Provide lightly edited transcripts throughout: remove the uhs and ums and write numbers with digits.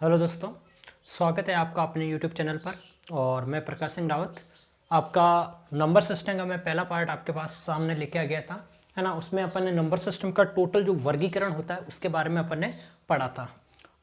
Hello दोस्तों, स्वागत है आपका अपने यूट्यूब चैनल पर। और मैं प्रकाश सिंह रावत। आपका नंबर सिस्टम का मैं पहला पार्ट आपके पास सामने लेके आ गया था, है ना। उसमें अपन ने नंबर सिस्टम का टोटल जो वर्गीकरण होता है उसके बारे में अपन ने पढ़ा था।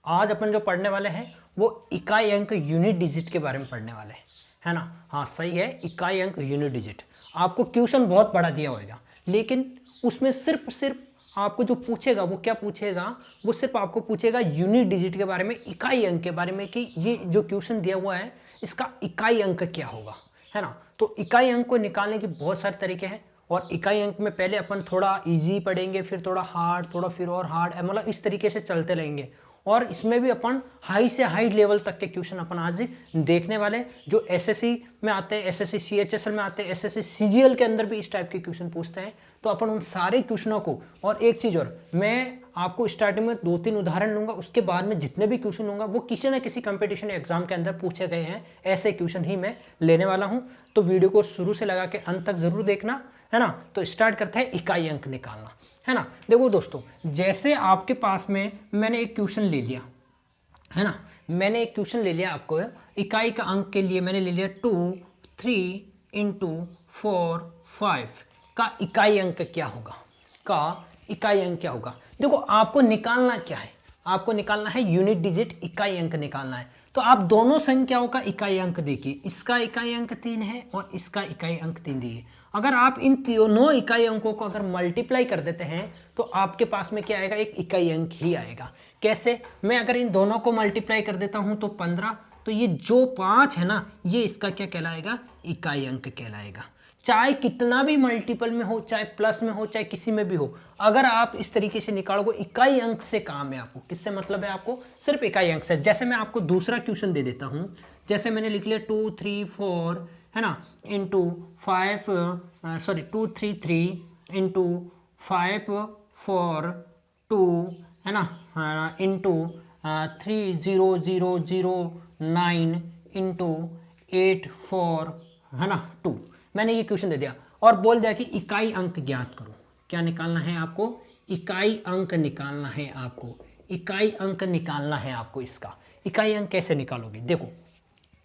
आज अपन जो पढ़ने वाले हैं वो इकाई अंक यूनिट डिजिट के बारे में पढ़ने वाले हैं, है ना। हाँ सही है, इकाई अंक यूनिट डिजिट। आपको क्वेश्चन बहुत बड़ा दिया होगा, लेकिन उसमें सिर्फ आपको जो पूछेगा वो क्या पूछेगा, वो सिर्फ आपको पूछेगा यूनिट डिजिट के बारे में, इकाई अंक के बारे में, कि ये जो क्वेश्चन दिया हुआ है इसका इकाई अंक क्या होगा, है ना। तो इकाई अंक को निकालने के बहुत सारे तरीके हैं। और इकाई अंक में पहले अपन थोड़ा इजी पढ़ेंगे, फिर थोड़ा हार्ड, थोड़ा फिर और हार्ड, मतलब इस तरीके से चलते रहेंगे। और इसमें भी अपन हाई से हाई लेवल तक के क्वेश्चन अपन आज देखने वाले हैं, जो एसएससी में आते हैं, एसएससी सीएचएसएल में आते हैं, एसएससी सीजीएल के अंदर भी इस टाइप के क्वेश्चन पूछते हैं। तो अपन उन सारे क्वेश्चनों को, और एक चीज़ और, मैं आपको स्टार्टिंग में 2-3 उदाहरण लूंगा, उसके बाद में जितने भी क्वेश्चन लूंगा वो किसी न किसी कंपटीशन एग्जाम के अंदर पूछे गए हैं, ऐसे क्वेश्चन ही मैं लेने वाला हूं। तो वीडियो को शुरू से लगा के अंत तक जरूर देखना, है ना। तो स्टार्ट करते हैं इकाई अंक निकालना, है ना। देखो दोस्तों, जैसे आपके पास में मैंने एक क्वेश्चन ले लिया, है ना। मैंने एक क्वेश्चन ले लिया, आपको इकाई का अंक के लिए मैंने ले लिया 2, 3 इंटू 4, 5 का इकाई अंक क्या होगा, का इकाई अंक क्या होगा। देखो आपको निकालना क्या है, आपको निकालना है यूनिट डिजिट, इकाई अंक निकालना है। तो आप दोनों संख्याओं का इकाई अंक देखिए, इसका इकाई अंक 3 है और इसका इकाई अंक 3 दिए। अगर आप इन तीनों इकाई अंकों को अगर मल्टीप्लाई कर देते हैं तो आपके पास में क्या आएगा, एक इकाई अंक ही आएगा। कैसे, मैं अगर इन दोनों को मल्टीप्लाई कर देता हूं तो 15, तो ये जो 5 है ना, ये इसका क्या कहलाएगा, इकाई अंक कहलाएगा। चाहे कितना भी मल्टीपल में हो, चाहे प्लस में हो, चाहे किसी में भी हो, अगर आप इस तरीके से निकालोगे, इकाई अंक से काम है आपको। किससे मतलब है आपको, सिर्फ इकाई अंक से। जैसे मैं आपको दूसरा क्वेश्चन दे देता हूं, जैसे मैंने लिख लिया 2, 3, 4, है ना, इंटू 5, 2, 3, 3 इंटू 5, 4, 2, है ना, इंटू 3, 0, 0, 0, 9 इंटू 8, 4, है ना, 2। मैंने ये क्वेश्चन दे दिया और बोल दिया कि इकाई अंक ज्ञात करो। क्या निकालना है आपको, इकाई अंक निकालना है आपको, इकाई अंक निकालना है आपको। इसका इकाई अंक कैसे निकालोगे, देखो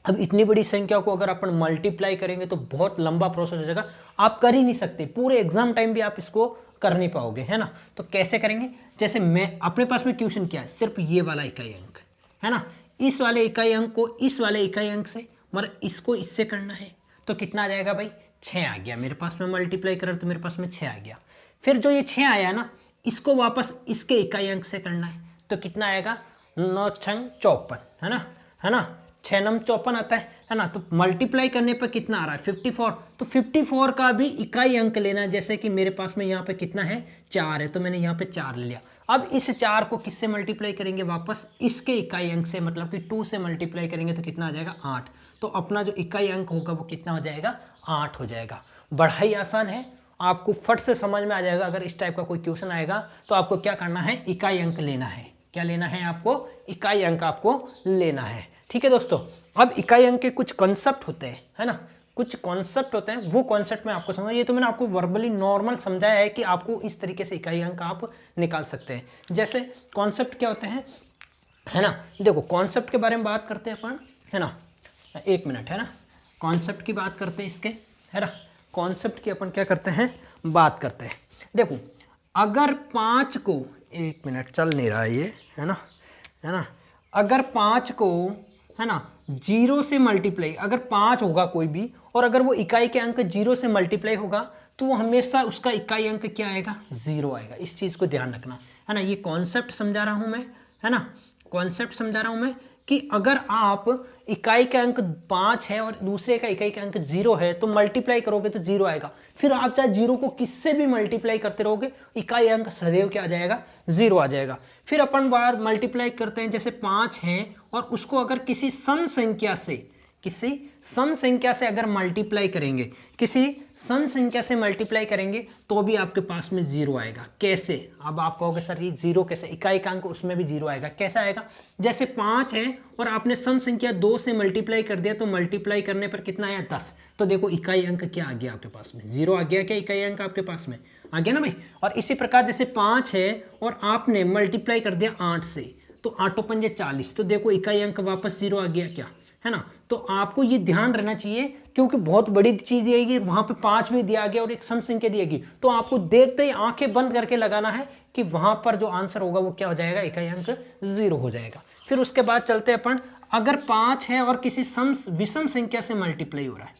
अब इतनी बड़ी संख्या को अगर अपन मल्टीप्लाई करेंगे तो बहुत लंबा प्रोसेस हो जाएगा, आप कर ही नहीं सकते, पूरे एग्जाम टाइम भी आप इसको कर नहीं पाओगे, है ना। तो कैसे करेंगे, जैसे मैं अपने पास में क्वेश्चन क्या है, सिर्फ ये वाला इकाई अंक, है ना। इस वाले इकाई अंक को इस वाले इकाई अंक से, मतलब इसको इससे करना है, तो कितना आ जाएगा भाई, 6 आ गया मेरे पास में। मल्टीप्लाई कर तो मेरे पास में 6 आ गया। फिर जो ये 6 आया ना, इसको वापस इसके इकाई अंक से करना है, तो कितना आएगा, 9 छंग 54, है ना, है ना, 6 नम 54 आता है ना। तो मल्टीप्लाई करने पर कितना आ रहा है, 54। तो 54 का भी इकाई अंक लेना है। जैसे कि मेरे पास में यहाँ पे कितना है, 4 है, तो मैंने यहाँ पे 4 ले लिया। अब इस 4 को किससे मल्टीप्लाई करेंगे, वापस इसके इकाई अंक से, मतलब कि 2 से मल्टीप्लाई करेंगे तो कितना आ जाएगा, 8। तो अपना जो इकाई अंक होगा वो कितना हो जाएगा, 8 हो जाएगा। बड़ा ही आसान है, आपको फट से समझ में आ जाएगा। अगर इस टाइप का कोई क्वेश्चन आएगा तो आपको क्या करना है, इकाई अंक लेना है। क्या लेना है आपको, इकाई अंक आपको लेना है। ठीक है दोस्तों, अब इकाई अंक के कुछ कॉन्सेप्ट होते हैं, है ना, कुछ कॉन्सेप्ट होते हैं, वो कॉन्सेप्ट में आपको समझ, ये तो मैंने आपको वर्बली नॉर्मल समझाया है कि आपको इस तरीके से इकाई अंक आप निकाल सकते हैं। जैसे कॉन्सेप्ट क्या होते हैं, है ना। देखो कॉन्सेप्ट के बारे में बात करते हैं अपन, है ना, 1 मिनट, है ना, कॉन्सेप्ट की बात करते हैं इसके, है ना। कॉन्सेप्ट की अपन क्या करते हैं, बात करते हैं। देखो अगर 5 को, 1 मिनट चल नहीं रहा ये, है ना, है ना, अगर 5 को, है ना, 0 से मल्टीप्लाई, अगर 5 होगा कोई भी और अगर वो इकाई के अंक 0 से मल्टीप्लाई होगा तो वो हमेशा उसका इकाई अंक क्या आएगा, 0 आएगा। इस चीज़ को ध्यान रखना, है ना। ये कॉन्सेप्ट समझा रहा हूँ मैं, है ना, कॉन्सेप्ट समझा रहा हूँ मैं कि अगर आप इकाई का अंक 5 है और दूसरे का इकाई का अंक 0 है तो मल्टीप्लाई करोगे तो 0 आएगा। फिर आप चाहे 0 को किससे भी मल्टीप्लाई करते रहोगे, इकाई अंक सदैव क्या आ जाएगा, 0 आ जाएगा। फिर अपन बार मल्टीप्लाई करते हैं, जैसे 5 है और उसको अगर किसी सम संख्या से, किसी सम संख्या से अगर मल्टीप्लाई करेंगे, किसी सम संख्या से मल्टीप्लाई करेंगे तो भी आपके पास में 0 आएगा। कैसे, अब आप कहोगे सर ये 0 कैसे, इकाई का अंक उसमें भी 0 आएगा। कैसा आएगा, जैसे 5 है और आपने सम संख्या 2 से मल्टीप्लाई कर दिया तो मल्टीप्लाई करने पर कितना आया, 10। तो देखो इकाई अंक क्या आ गया आपके पास में, 0 आ गया। क्या इकाई अंक आपके पास में आ गया ना भाई। और इसी प्रकार जैसे 5 है और आपने मल्टीप्लाई कर दिया 8 से, तो 8 पंजे 40, तो देखो इकाई अंक वापस 0 आ गया क्या, है ना। तो आपको ये ध्यान रहना चाहिए क्योंकि बहुत बड़ी चीज दिएगी, वहां पे 5 भी दिया गया और एक सम संख्या दिएगी, तो आपको देखते ही आंखें बंद करके लगाना है कि वहां पर जो आंसर होगा वो क्या हो जाएगा, इकाई अंक 0 हो जाएगा। फिर उसके बाद चलते अपन, अगर 5 है और किसी विषम संख्या से मल्टीप्लाई हो रहा है,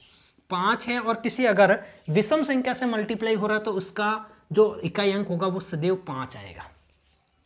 5 है और किसी अगर विषम संख्या से मल्टीप्लाई हो रहा है तो उसका जो इकाई अंक होगा वो सदैव 5 आएगा,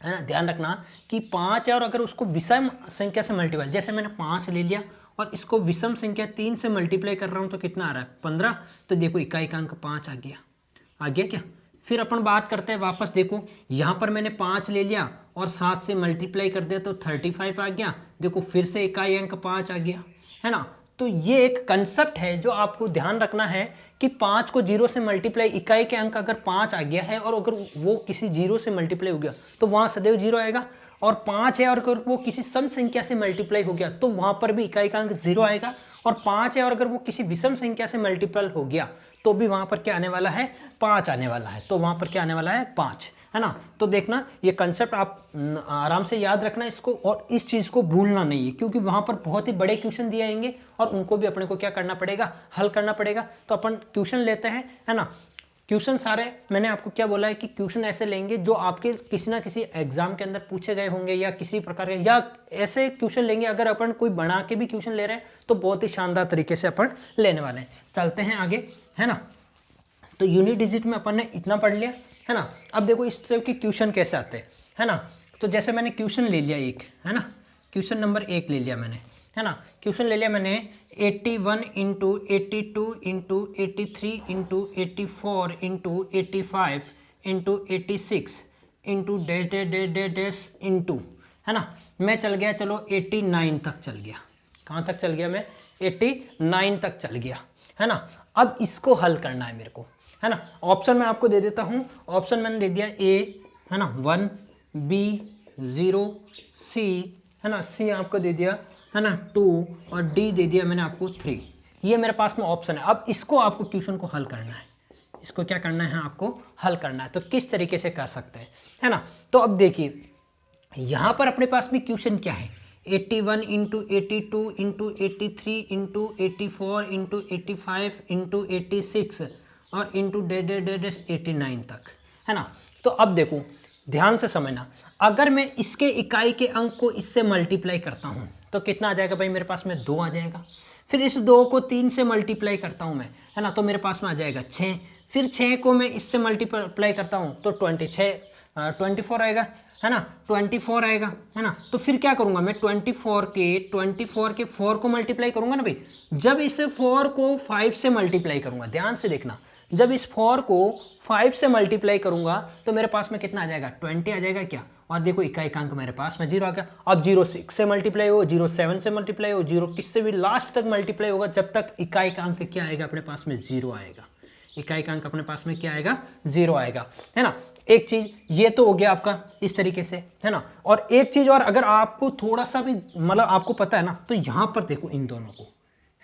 है ना। ध्यान रखना कि 5 है और अगर उसको विषम संख्या से मल्टीप्लाई, जैसे मैंने 5 ले लिया और इसको विषम संख्या 3 से मल्टीप्लाई कर रहा हूं तो कितना आ रहा है 15, तो देखो इकाई का अंक 5 आ गया क्या। फिर अपन बात करते हैं वापस, देखो यहाँ पर मैंने 5 ले लिया और 7 से मल्टीप्लाई कर दिया तो 35 आ गया, देखो फिर से इकाई अंक 5 आ गया, है ना। तो ये एक कंसेप्ट है जो आपको ध्यान रखना है कि 5 को 0 से मल्टीप्लाई, इकाई के अंक अगर 5 आ गया है और अगर वो किसी 0 से मल्टीप्लाई हो गया तो वहाँ सदैव 0 आएगा, और 5 है और अगर वो किसी सम संख्या से मल्टीप्लाई हो गया तो वहाँ पर भी इकाई का अंक 0 आएगा, और 5 है और अगर वो किसी विषम संख्या से मल्टीपल हो गया तो भी वहाँ पर क्या आने वाला है, 5 आने वाला है, तो वहाँ पर क्या आने वाला है 5, है ना। तो देखना ये कंसेप्ट आप आराम से याद रखना इसको, और इस चीज़ को भूलना नहीं है क्योंकि वहाँ पर बहुत ही बड़े क्वेश्चन दिए आएंगे और उनको भी अपने को क्या करना पड़ेगा, हल करना पड़ेगा। तो अपन क्वेश्चन लेते हैं, है ना। क्वेश्चन सारे मैंने आपको क्या बोला है कि क्वेश्चन ऐसे लेंगे जो आपके किसी ना किसी एग्जाम के अंदर पूछे गए होंगे या किसी प्रकार के, या ऐसे क्वेश्चन लेंगे अगर अपन कोई बना के भी क्वेश्चन ले रहे हैं तो बहुत ही शानदार तरीके से अपन लेने वाले हैं। चलते हैं आगे, है ना। तो यूनिट डिजिट में अपन ने इतना पढ़ लिया, है ना। अब देखो इस तरह के क्वेश्चन कैसे आते हैं, है ना। तो जैसे मैंने क्वेश्चन ले लिया एक, है ना, क्वेश्चन नंबर 1 ले लिया मैंने, है ना। क्वेश्चन ले लिया मैंने 81 into 82 into 83 into 84 into 85 into 86 into dash dash dash dash dash into, है ना। मैं चल गया, चलो 89 तक चल गया। कहाँ तक चल गया मैं, 89 तक चल गया, है ना। अब इसको हल करना है मेरे को, है ना। ऑप्शन मैं आपको दे देता हूँ, ऑप्शन मैंने दे दिया ए, है ना, 1, B 0, C, है ना, C आपको दे दिया, है ना 2, और D दे दिया मैंने आपको 3। ये मेरे पास में ऑप्शन है। अब इसको आपको क्वेश्चन को हल करना है, इसको क्या करना है, आपको हल करना है। तो किस तरीके से कर सकते हैं, है ना। तो अब देखिए यहाँ पर अपने पास में क्वेश्चन क्या है, 81 into 82 into 83 into 84 into 85 into 86 और इंटू डेड 89 तक, है ना। तो अब देखो ध्यान से समझना, अगर मैं इसके इकाई के अंक को इससे मल्टीप्लाई करता हूँ तो कितना आ जाएगा भाई, मेरे पास में 2 आ जाएगा। फिर इस 2 को 3 से मल्टीप्लाई करता हूँ मैं, है ना, तो मेरे पास में आ जाएगा 6। फिर 6 को मैं इससे मल्टीप्लाई करता हूँ तो 24 आएगा, है ना, 24 आएगा, है ना। तो फिर क्या करूँगा मैं, 24 के 4 को मल्टीप्लाई करूँगा ना भाई। जब इस 4 को 5 से मल्टीप्लाई करूँगा, ध्यान से देखना, जब इस 4 को 5 से मल्टीप्लाई करूँगा तो मेरे पास में कितना आ जाएगा, 20 आ जाएगा क्या। और देखो इकाई का अंक मेरे पास में 0 आ गया। अब 0 6 से मल्टीप्लाई हो, 0 7 से मल्टीप्लाई हो, 0 किससे भी लास्ट तक मल्टीप्लाई होगा, जब तक इकाई का अंक क्या आएगा अपने पास में, 0 आएगा। इकाई का अंक अपने पास में क्या आएगा, 0 आएगा, है ना। एक चीज ये तो हो गया आपका इस तरीके से, है ना। और एक चीज और, अगर आपको थोड़ा सा भी मतलब आपको पता है ना, तो यहाँ पर देखो इन दोनों को,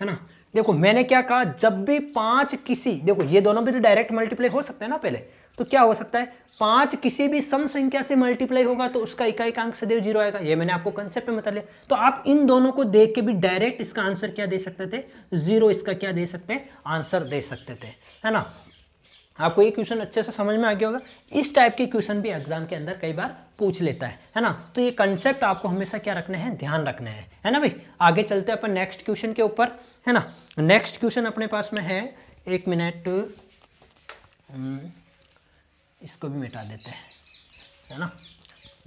है ना। देखो मैंने क्या कहा, जब भी 5 किसी, देखो ये दोनों भी तो डायरेक्ट मल्टीप्लाई हो सकते हैं ना पहले, तो क्या हो सकता है, 5 किसी भी सम संख्या से मल्टीप्लाई होगा तो उसका इकाई का अंक सदैव 0 आएगा। ये मैंने आपको कंसेप्ट में बता लिया। तो आप इन दोनों को देख के भी डायरेक्ट इसका आंसर क्या दे सकते थे, 0 इसका क्या दे सकते हैं, आंसर दे सकते थे, है ना। आपको ये क्वेश्चन अच्छे से समझ में आ गया होगा। इस टाइप के क्वेश्चन भी एग्जाम के अंदर कई बार पूछ लेता है ना। तो ये कंसेप्ट आपको हमेशा क्या रखने हैं, ध्यान रखने हैं, है ना भाई। आगे चलते हैं अपन नेक्स्ट क्वेश्चन के ऊपर, है ना। नेक्स्ट क्वेश्चन अपने पास में है, 1 मिनट, इसको भी मिटा देते हैं, है ना।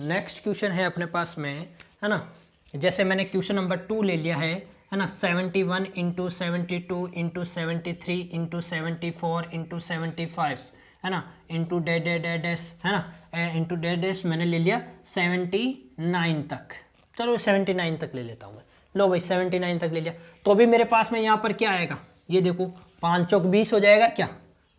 नेक्स्ट क्वेश्चन है अपने पास में, है ना। जैसे मैंने क्वेश्चन नंबर 2 ले लिया है ना, 71 इंटू 72 इंटू 73 इंटू 74 इंटू 75, है ना, इंटू डेड, है ना, इंटू डेड मैंने ले लिया 79 तक। चलो 79 तक ले लेता हूँ मैं। लो भाई 79 तक ले लिया। तो अभी मेरे पास में यहाँ पर क्या आएगा, ये देखो 5 चौक 20 हो जाएगा क्या,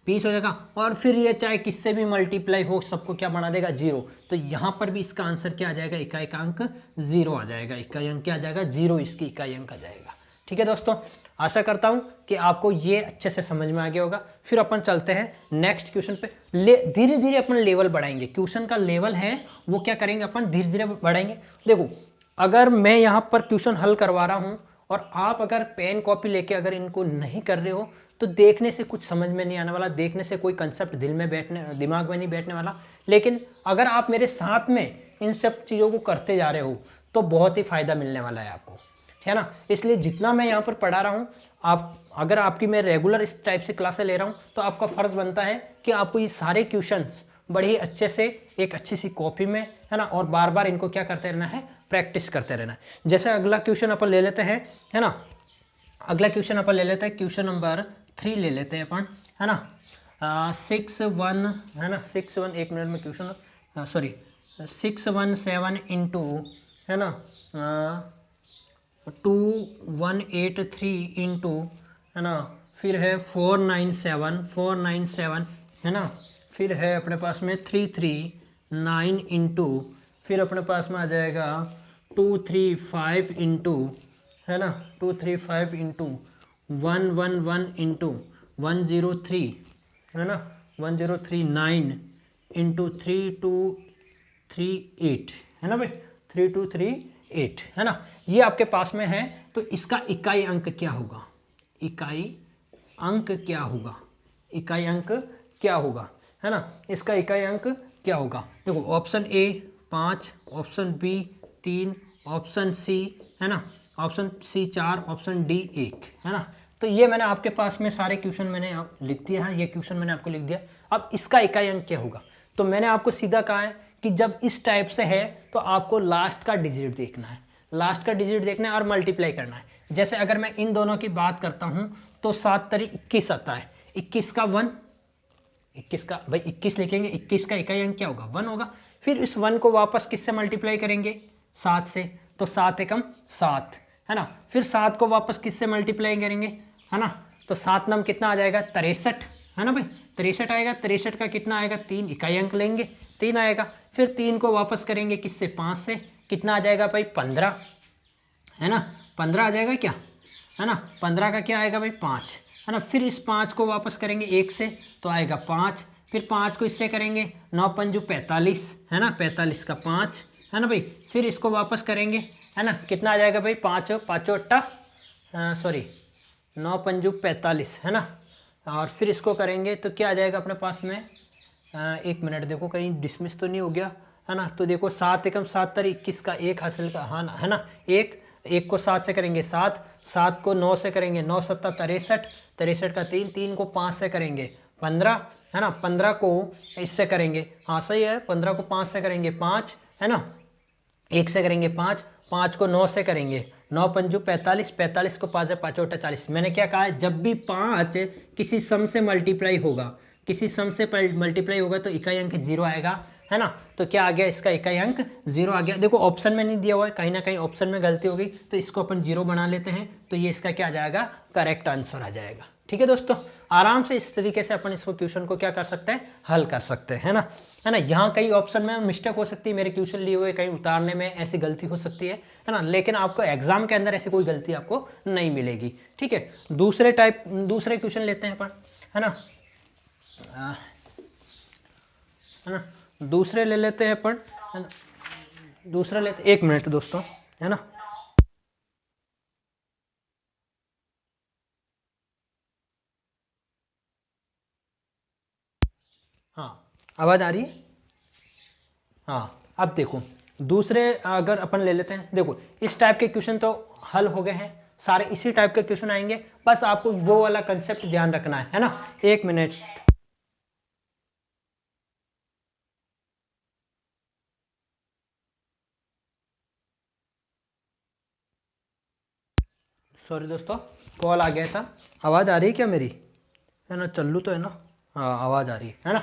20 हो जाएगा। और फिर ये चाहे किससे भी मल्टीप्लाई हो, सबको क्या बना देगा, 0। तो यहाँ पर भी इसका आंसर क्या आ जाएगा, इकाई का अंक 0 आ जाएगा। इकाई अंक क्या आ जाएगा, 0 इसकी इकाई अंक आ जाएगा, ठीक है दोस्तों, आशा करता हूँ कि आपको ये अच्छे से समझ में आ गया होगा। फिर अपन चलते हैं नेक्स्ट क्वेश्चन पे। धीरे धीरे अपन लेवल बढ़ाएंगे, क्वेश्चन का लेवल है वो क्या करेंगे अपन धीरे धीरे बढ़ाएंगे। देखो अगर मैं यहाँ पर क्वेश्चन हल करवा रहा हूँ और आप अगर पेन कॉपी लेके अगर इनको नहीं कर रहे हो तो देखने से कुछ समझ में नहीं आने वाला, देखने से कोई कंसेप्ट दिमाग में नहीं बैठने वाला। लेकिन अगर आप मेरे साथ में इन सब चीज़ों को करते जा रहे हो तो बहुत ही फायदा मिलने वाला है आपको, है ना। इसलिए जितना मैं यहाँ पर पढ़ा रहा हूँ, आप अगर आपकी मैं रेगुलर इस टाइप से क्लासें ले रहा हूँ तो आपका फर्ज बनता है कि आपको ये सारे क्वेश्चंस बड़े ही अच्छे से एक अच्छी सी कॉपी में, है ना, और बार बार इनको क्या करते रहना है, प्रैक्टिस करते रहना है। जैसे अगला क्वेश्चन अपन ले लेते हैं, है ना, अगला क्वेश्चन अपन ले लेते हैं, क्वेश्चन नंबर 3 ले लेते हैं अपन, है ना। 6-1, है ना, 6-1, एक मिनट में क्वेश्चन, सॉरी 617 इंटू, है ना, 2183 इंटू, है ना, फिर है 497 है ना, फिर है अपने पास में 339 इंटू, फिर अपने पास में आ जाएगा 235 इंटू, है ना, 235 इंटू 111 इंटू 103, है ना, 1039 इंटू 3238, है ना भाई, 3238, है ना। ये आपके पास में है तो इसका इकाई अंक क्या होगा, इकाई अंक क्या होगा, इकाई अंक क्या होगा, है ना, इसका इकाई अंक क्या होगा। देखो option A 5, option B 3, option C, है ना, ऑप्शन सी 4, ऑप्शन डी 1, है ना। तो ये मैंने आपके पास में सारे क्वेश्चन मैंने लिख दिया है, ये क्वेश्चन मैंने आपको लिख दिया। अब इसका इकाई अंक क्या होगा, तो मैंने आपको सीधा कहा है कि जब इस टाइप से है तो आपको लास्ट का डिजिट देखना है, लास्ट का डिजिट देखना है और मल्टीप्लाई करना है। जैसे अगर मैं इन दोनों की बात करता हूं तो 7 तरी 21 आता है, 21 का 1, 21 का भाई 21 लिखेंगे, 21 का इकाई अंक क्या होगा, 1 होगा। फिर इस 1 को वापस किससे मल्टीप्लाई करेंगे, 7 से, तो 7 एकम 7, है ना। फिर 7 को वापस किससे मल्टीप्लाई करेंगे, है ना, तो 7 नम कितना आ जाएगा, 63, है ना भाई, 63 आएगा। 63 का कितना आएगा, 3 इकाई अंक लेंगे, 3 आएगा। फिर 3 को वापस करेंगे किससे, 5 से, कितना आ जाएगा भाई, 15, है ना, 15 आ जाएगा क्या, है ना, 15 का क्या आएगा भाई, 5, है ना। फिर इस 5 को वापस करेंगे 1 से तो आएगा 5, फिर 5 को इससे करेंगे 9 पंजू 45, है ना, 45 का 5, है ना भाई। फिर इसको वापस करेंगे, है ना, कितना आ जाएगा भाई, 5 5 8, सॉरी 9 पंजू 45, है ना। और फिर इसको करेंगे तो क्या आ जाएगा अपने पास में, एक मिनट देखो कहीं डिसमिस तो नहीं हो गया, है ना। तो देखो 7 एकम 7 तरी 21 का 1 हासिल का, हाँ है ना, 1 को 7 से करेंगे 7, 7 को 9 से करेंगे 9 7 63, 63 का 3, 3 को 5 से करेंगे 15, है ना, 15 को इससे करेंगे, हाँ सही है, 15 को 5 से करेंगे 5, है ना, 1 से करेंगे 5, 5 को 9 से करेंगे 9 पंजू 45, 45 को 5 है 5 8 40। मैंने क्या कहा है, जब भी 5 किसी सम से मल्टीप्लाई होगा, किसी सम से मल्टीप्लाई होगा तो इकाई अंक 0 आएगा, है ना। तो क्या आ गया, इसका इकाई अंक 0 आ गया। देखो ऑप्शन में नहीं दिया हुआ है, कहीं ना कहीं ऑप्शन में गलती हो गई तो इसको अपन 0 बना लेते हैं, तो ये इसका क्या आ जाएगा, करेक्ट आंसर आ जाएगा। ठीक है दोस्तों, आराम से इस तरीके से अपन इसको क्वेश्चन को क्या कर सकते हैं, हल कर सकते हैं, है ना, है ना। यहाँ कई ऑप्शन में मिस्टेक हो सकती है, मेरे क्वेश्चन लिए हुए कहीं उतारने में ऐसी गलती हो सकती है ना, लेकिन आपको एग्जाम के अंदर ऐसी कोई गलती आपको नहीं मिलेगी। ठीक है, दूसरे क्वेश्चन लेते हैं अपन, है ना, है ना, दूसरे ले लेते हैं अपन, है ना, दूसरा लेते, एक मिनट दोस्तों, है ना। हाँ आवाज आ रही है, हाँ अब देखो दूसरे अगर अपन ले लेते हैं, देखो इस टाइप के क्वेश्चन तो हल हो गए हैं सारे, इसी टाइप के क्वेश्चन आएंगे, बस आपको वो वाला कंसेप्ट ध्यान रखना है ना। एक मिनट, सॉरी दोस्तों कॉल आ गया था। आवाज़ आ रही है क्या मेरी, है ना, चल्लू तो है ना, हाँ आवाज़ आ रही है ना,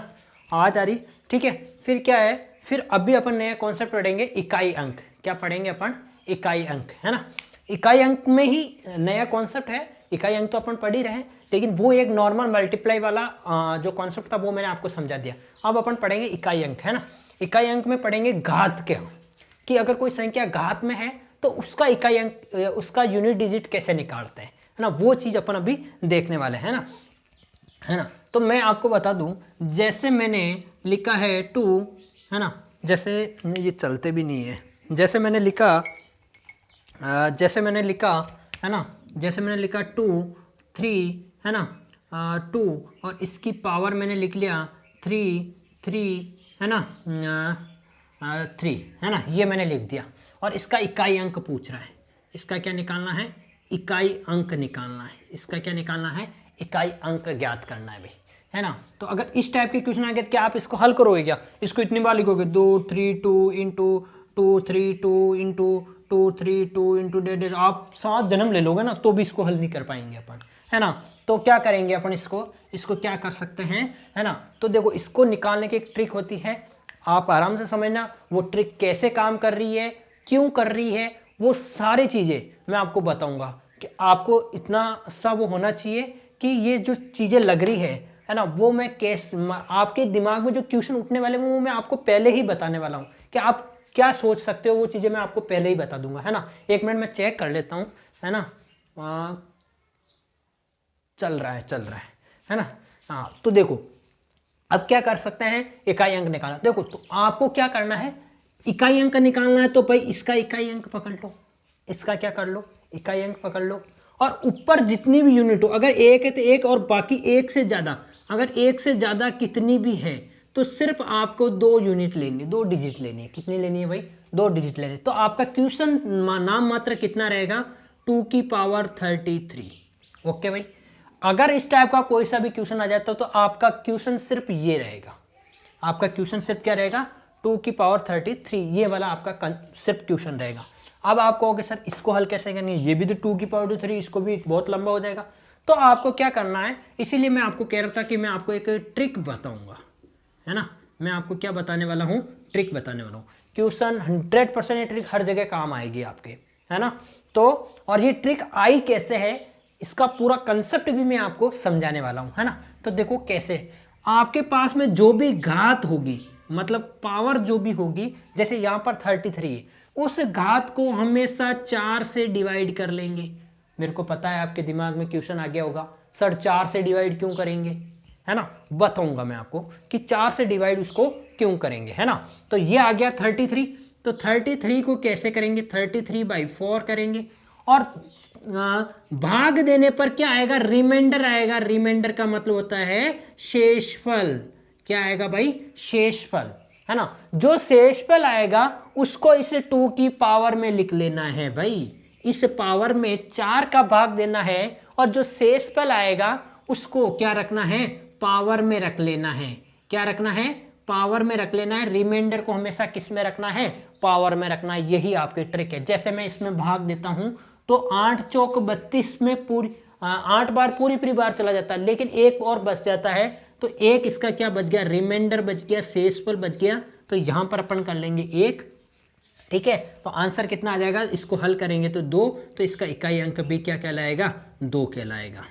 आवाज़ आ रही, ठीक है। फिर क्या है, फिर अभी अपन नया कॉन्सेप्ट पढ़ेंगे, इकाई अंक। क्या पढ़ेंगे अपन, इकाई अंक, है ना। इकाई अंक में ही नया कॉन्सेप्ट है, इकाई अंक तो अपन पढ़ ही रहे हैं, लेकिन वो एक नॉर्मल मल्टीप्लाई वाला जो कॉन्सेप्ट था वो मैंने आपको समझा दिया। अब अपन पढ़ेंगे इकाई अंक, है ना। इकाई अंक में पढ़ेंगे घात क्या, कि अगर कोई संख्या घात में है तो उसका इकाई अंक, उसका यूनिट डिजिट कैसे निकालते हैं, है ना, वो चीज़ अपन अभी देखने वाले हैं ना, है ना। तो मैं आपको बता दूं, जैसे मैंने लिखा है 2, है ना, जैसे ये चलते भी नहीं है, जैसे मैंने लिखा है ना, जैसे मैंने लिखा 2 3, है ना, 2 और इसकी पावर मैंने लिख लिया 3 3, है ना, 3, है ना, ये मैंने लिख दिया। और इसका इकाई अंक पूछ रहा है, इसका क्या निकालना है, इकाई अंक निकालना है, इसका क्या निकालना है, इकाई अंक ज्ञात करना है भाई, है ना। तो अगर इस टाइप के क्वेश्चन आ गए, क्या आप इसको हल करोगे क्या, इसको इतनी बार लिखोगे 2 3 2 इंटू 2 3 2 इंटू 2 3 2 इंटू डेढ़, आप 7 जन्म ले लोगे ना तो भी इसको हल नहीं कर पाएंगे अपन, है ना। तो क्या करेंगे अपन, इसको क्या कर सकते हैं, है ना। तो देखो इसको निकालने की एक ट्रिक होती है, आप आराम से समझना वो ट्रिक कैसे काम कर रही है, क्यों कर रही है, वो सारी चीज़ें मैं आपको बताऊंगा कि आपको इतना सा वो होना चाहिए कि ये जो चीज़ें लग रही है ना, वो मैं आपके दिमाग में जो क्वेश्चन उठने वाले वो मैं आपको पहले ही बताने वाला हूँ कि आप क्या सोच सकते हो, वो चीज़ें मैं आपको पहले ही बता दूंगा, है ना। एक मिनट मैं चेक कर लेता हूँ, है ना, चल रहा है ना। हाँ, तो देखो अब क्या कर सकते हैं, इकाई अंक निकालना। देखो तो आपको क्या करना है, इकाई अंक निकालना है तो भाई इसका इकाई अंक पकड़ लो, इसका क्या कर लो, इकाई अंक पकड़ लो, और ऊपर जितनी भी यूनिट हो, अगर एक है तो एक, और बाकी एक से ज़्यादा, अगर एक से ज़्यादा कितनी भी है तो सिर्फ आपको 2 यूनिट लेनी, 2 डिजिट लेनी है। कितनी लेनी है भाई, 2 डिजिट लेनी है। तो आपका क्वेश्चन नाम मात्र कितना रहेगा, 2 की पावर 33। ओके भाई, अगर इस टाइप का कोई सा भी क्वेश्चन आ जाता तो आपका क्वेश्चन सिर्फ ये रहेगा, आपका क्वेश्चन सिर्फ क्या रहेगा, 2 की पावर 33, ये वाला आपका सिर्फ क्वेश्चन रहेगा। अब आप कहोगे सर इसको हल कैसे करनी है, ये भी तो 2 की पावर 3, इसको भी बहुत लंबा हो जाएगा। तो आपको क्या करना है, इसीलिए मैं आपको कह रहा था कि मैं आपको एक ट्रिक बताऊंगा, है ना। मैं आपको क्या बताने वाला हूँ, ट्रिक बताने वाला हूँ। क्वेश्चन 100% ये ट्रिक हर जगह काम आएगी आपके, है ना। तो और ये ट्रिक आई कैसे है, इसका पूरा कंसेप्ट भी मैं आपको समझाने वाला हूँ, है ना। तो देखो कैसे, आपके पास में जो भी घात होगी, मतलब पावर जो भी होगी, जैसे यहाँ पर 33 है, उस घात को हमेशा 4 से डिवाइड कर लेंगे। मेरे को पता है आपके दिमाग में क्वेश्चन आ गया होगा, सर 4 से डिवाइड क्यों करेंगे, है ना, बताऊंगा मैं आपको कि 4 से डिवाइड उसको क्यों करेंगे, है ना। तो ये आ गया 33, तो 33 को कैसे करेंगे, 33/4 करेंगे, और भाग देने पर क्या आएगा, रिमाइंडर आएगा। रिमाइंडर का मतलब होता है शेषफल, क्या आएगा भाई, शेषफल, है ना। जो शेषफल आएगा उसको इस 2 की पावर में लिख लेना है भाई, इस पावर में 4 का भाग देना है, और जो शेषफल आएगा उसको क्या रखना है, पावर में रख लेना है। क्या रखना है, पावर में रख लेना है। रिमाइंडर को हमेशा किस में रखना है, पावर में रखना है। यही आपकी ट्रिक है। जैसे मैं इसमें भाग देता हूं तो 8 चौक 32 में पूरी 8 बार पूरी बार चला जाता है, लेकिन एक और बच जाता है, तो एक इसका क्या बच गया, रिमाइंडर बच गया, शेषफल बच गया। तो यहां पर अपन कर लेंगे 1, ठीक है। तो आंसर कितना आ जाएगा, इसको हल करेंगे तो 2, तो इसका इकाई अंक भी क्या कहलाएगा, 2 कहलाएगा।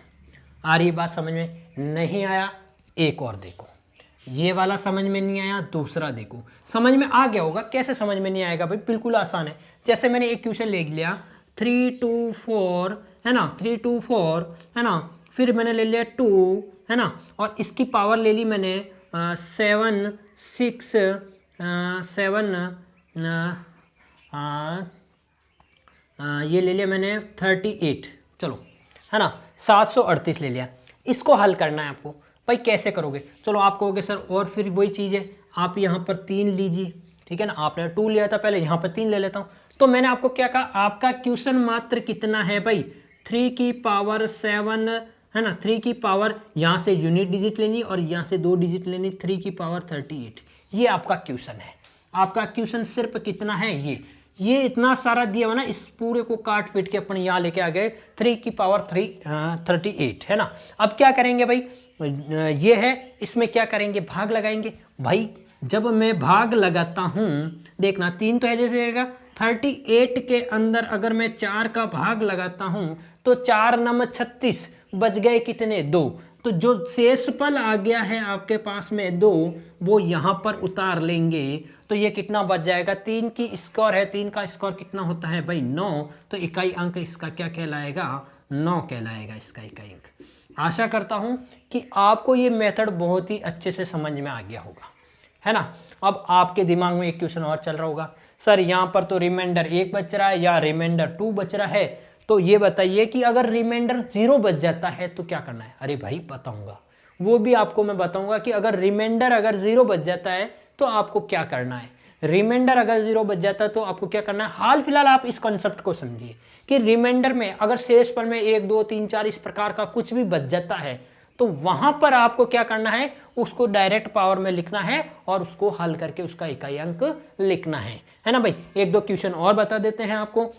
आ रही बात समझ में, नहीं आया एक और देखो, ये वाला समझ में नहीं आया, दूसरा देखो। समझ में आ गया होगा, कैसे समझ में नहीं आएगा भाई, बिल्कुल आसान है। जैसे मैंने एक क्वेश्चन ले लिया 3 2 4, है ना, 3 2 4, है ना, फिर मैंने ले लिया 2, है ना, और इसकी पावर ले ली मैंने 7 6 7, ये ले लिया मैंने 38, चलो, है ना, 738 ले लिया। इसको हल करना है आपको भाई, कैसे करोगे, चलो आप कहोगे सर और फिर वही चीज़ है, आप यहाँ पर 3 लीजिए, ठीक है ना, आपने 2 लिया था पहले, यहाँ पर 3 ले लेता हूँ। तो मैंने आपको क्या कहा, आपका क्वेश्चन मात्र कितना है भाई, 3 की पावर 7, है ना, 3 की पावर, यहाँ से यूनिट डिजिट लेनी और यहाँ से 2 डिजिट लेनी, 3 की पावर 38, ये आपका क्वेश्चन है। आपका क्वेश्चन सिर्फ कितना है, ये इतना सारा दिया हुआ ना, इस पूरे को काट पीट के अपन यहाँ लेके आ गए 3 की पावर 38, है ना। अब क्या करेंगे भाई, ये है, इसमें क्या करेंगे, भाग लगाएंगे भाई। जब मैं भाग लगाता हूँ, देखना 3 तो है जैसे रहेगा, 38 के अंदर अगर मैं 4 का भाग लगाता हूँ तो 4 9 36, बच गए कितने, 2। तो जो शेषफल आ गया है आपके पास में 2, वो यहाँ पर उतार लेंगे तो ये कितना बच जाएगा, 3 की स्क्वायर है, 3 का स्क्वायर कितना होता है भाई 9, तो इकाई अंक इसका क्या कहलाएगा, 9 कहलाएगा इसका इकाई अंक। आशा करता हूँ कि आपको ये मेथड बहुत ही अच्छे से समझ में आ गया होगा, है ना। अब आपके दिमाग में एक क्वेश्चन और चल रहा होगा, सर यहाँ पर तो रिमाइंडर 1 बच रहा है या रिमाइंडर 2 बच रहा है, तो ये बताइए कि अगर रिमाइंडर 0 बच जाता है तो क्या करना है। अरे भाई बताऊंगा, वो भी आपको मैं बताऊंगा कि अगर रिमाइंडर अगर 0 बच जाता है तो आपको क्या करना है। रिमाइंडर अगर 0 बच जाता है तो आपको क्या करना है। हाल फिलहाल आप इस कॉन्सेप्ट को समझिए कि रिमाइंडर में अगर शेषफल में 1 2 3 4 इस प्रकार का कुछ भी बच जाता है तो वहां पर आपको क्या करना है, उसको डायरेक्ट पावर में लिखना है और उसको हल करके उसका इकाई अंक लिखना है ना भाई। 1 2 क्वेश्चन और बता देते हैं आपको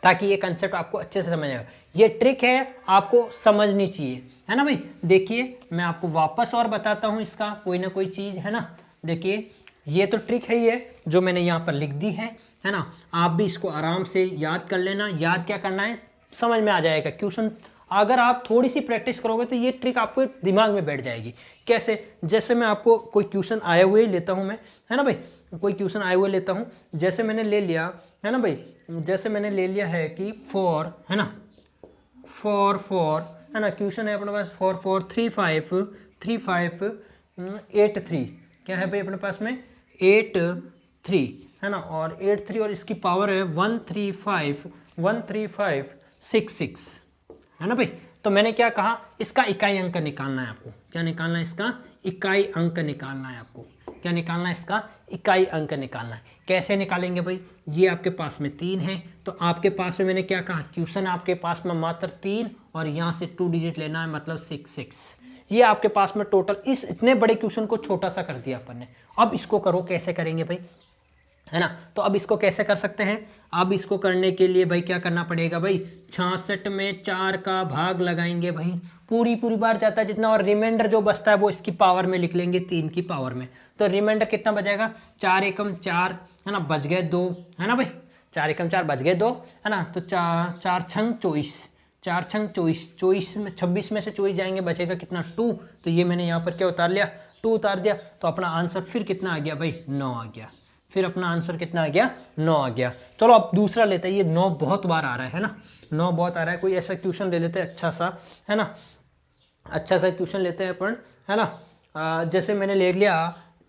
ताकि ये कंसेप्ट आपको अच्छे से समझ आए। ये ट्रिक है, आपको समझनी चाहिए, है ना भाई। देखिए मैं आपको वापस और बताता हूँ इसका कोई ना कोई चीज़, है ना। देखिए ये तो ट्रिक है ये जो मैंने यहाँ पर लिख दी है ना। आप भी इसको आराम से याद कर लेना। याद क्या करना है, समझ में आ जाएगा क्वेश्चन। अगर आप थोड़ी सी प्रैक्टिस करोगे तो ये ट्रिक आपको दिमाग में बैठ जाएगी। कैसे, जैसे मैं आपको कोई क्वेश्चन आए हुए लेता हूँ मैं, है ना भाई, कोई क्वेश्चन आए हुए लेता हूँ। जैसे मैंने ले लिया, है ना भाई, जैसे मैंने ले लिया है कि 4, है ना, 4 है ना, क्वेश्चन है अपने पास 4 4 3 5 3 5 8 3, क्या है भाई अपने पास में 8 3, है ना, और 8 3 और इसकी पावर है 1 3 5 6 6, है ना भाई। तो मैंने क्या कहा, इसका इकाई अंक निकालना है आपको। क्या निकालना है, इसका इकाई अंक निकालना है आपको। क्या निकालना है, इसका इकाई अंक निकालना है। कैसे निकालेंगे भाई, ये आपके पास में 3 है तो आपके पास में मैंने क्या कहा, क्वेश्चन आपके पास में मात्र 3 और यहाँ से 2 डिजिट लेना है, मतलब 6 6। ये आपके पास में टोटल इस इतने बड़े क्वेश्चन को छोटा सा कर दिया अपन ने। अब इसको करो, कैसे करेंगे भाई, है ना। तो अब इसको कैसे कर सकते हैं, अब इसको करने के लिए भाई क्या करना पड़ेगा भाई, 66 में 4 का भाग लगाएंगे भाई, पूरी बार जाता है जितना, और रिमाइंडर जो बचता है वो इसकी पावर में लिख लेंगे, 3 की पावर में। तो रिमाइंडर कितना बचेगा, 4 एकम 4, है ना, बच गए 2, है ना भाई, 4 एकम 4 बच गए 2, है ना। तो 4 छंग 24, 4 छंग 24, 24 में 26 में से 24 जाएंगे, बचेगा कितना 2। तो ये मैंने यहाँ पर क्या उतार लिया, 2 उतार दिया। तो अपना आंसर फिर कितना आ गया भाई, 9 आ गया। फिर अपना आंसर कितना आ गया, 9 आ गया। चलो अब दूसरा लेते हैं, ये 9 बहुत बार आ रहा है ना, 9 बहुत आ रहा है। कोई ऐसा क्वेश्चन ले लेते हैं अच्छा सा, है ना, अच्छा सा क्वेश्चन लेते हैं अपन, है ना। जैसे मैंने ले लिया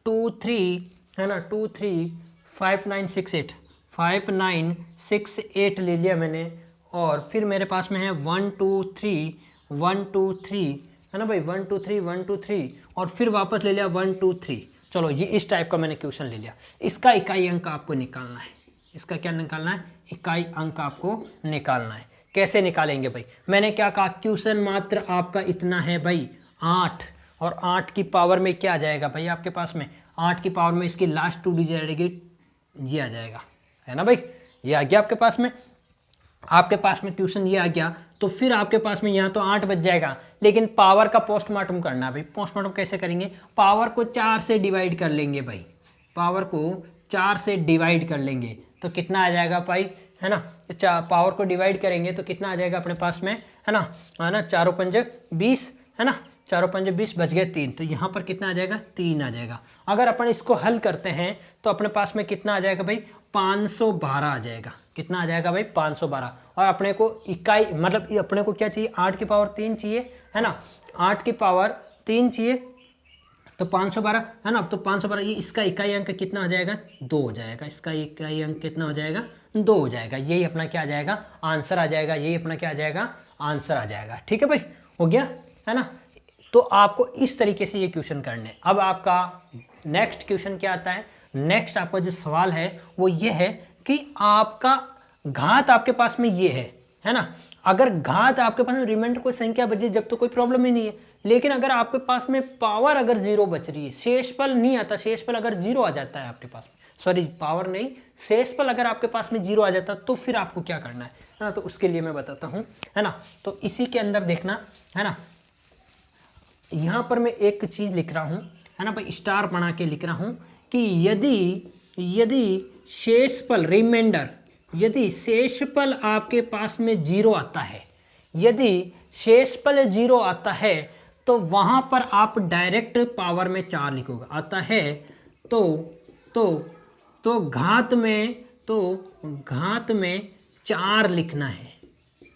2 3, है ना, 2 3 5 9 6 8, 5 9 6 8 ले लिया मैंने। और फिर मेरे पास में है 1 2 3 1 2 3, है ना भाई, 1 2 3 1 2 3, और फिर वापस ले लिया 1 2 3। चलो ये इस टाइप का मैंने क्वेश्चन ले लिया। इसका इकाई अंक आपको निकालना है। इसका क्या निकालना है, इकाई अंक आपको निकालना है। कैसे निकालेंगे भाई, मैंने क्या कहा, क्वेश्चन मात्र आपका इतना है भाई 8, और 8 की पावर में क्या आ जाएगा भाई आपके पास में, 8 की पावर में इसकी लास्ट 2 डिजिट आएगी, ये आ जाएगा, है ना भाई, ये आ गया आपके पास में। आपके पास में क्वेश्चन ये आ गया तो फिर आपके पास में यहाँ तो 8 बच जाएगा, लेकिन पावर का पोस्टमार्टम करना है भाई। पोस्टमार्टम कैसे करेंगे, पावर को 4 से डिवाइड कर लेंगे भाई, पावर को 4 से डिवाइड कर लेंगे तो कितना आ जाएगा भाई, है ना। पावर को डिवाइड करेंगे तो कितना आ जाएगा अपने पास में, है ना, 4 5 20, है ना, 4 5 20, बच गए 3। तो यहाँ पर कितना आ जाएगा, 3 आ जाएगा। अगर अपन इसको हल करते हैं तो अपने पास में कितना आ जाएगा भाई, 512 आ जाएगा। कितना आ जाएगा भाई, 512। और अपने को इकाई मतलब अपने को क्या चाहिए, 8 की पावर 3 चाहिए, है ना, 8 की पावर 3 चाहिए, तो 512, है ना। तो 512 ये इसका इकाई अंक कितना आ जाएगा, 2 हो जाएगा। इसका इकाई अंक कितना हो जाएगा, 2 हो जाएगा। यही अपना क्या आ जाएगा, आंसर आ जाएगा। यही अपना क्या आ जाएगा, आंसर आ जाएगा। ठीक है भाई, हो गया, है ना। तो आपको इस तरीके से ये क्वेश्चन करने। अब आपका नेक्स्ट क्वेश्चन क्या आता है, नेक्स्ट आपका जो सवाल है वो ये है कि आपका घात आपके पास में ये है ना। अगर घात आपके पास में रिमाइंडर कोई संख्या बची जब तो कोई प्रॉब्लम ही नहीं है, लेकिन अगर आपके पास में पावर अगर 0 बच रही है, शेषफल नहीं आता, शेषफल अगर 0 आ जाता है आपके पास में, सॉरी पावर नहीं, शेषफल अगर आपके पास में 0 आ जाता तो फिर आपको क्या करना है ना। तो उसके लिए मैं बताता हूँ, है ना। तो इसी के अंदर देखना, है ना, यहाँ पर मैं एक चीज लिख रहा हूँ, है ना भाई, स्टार बना के लिख रहा हूँ कि यदि शेषफल रिमाइंडर, यदि शेषफल आपके पास में 0 आता है, यदि शेषफल 0 आता है तो वहाँ पर आप डायरेक्ट पावर में 4 लिखोगे, आता है तो तो घात में 4 लिखना है।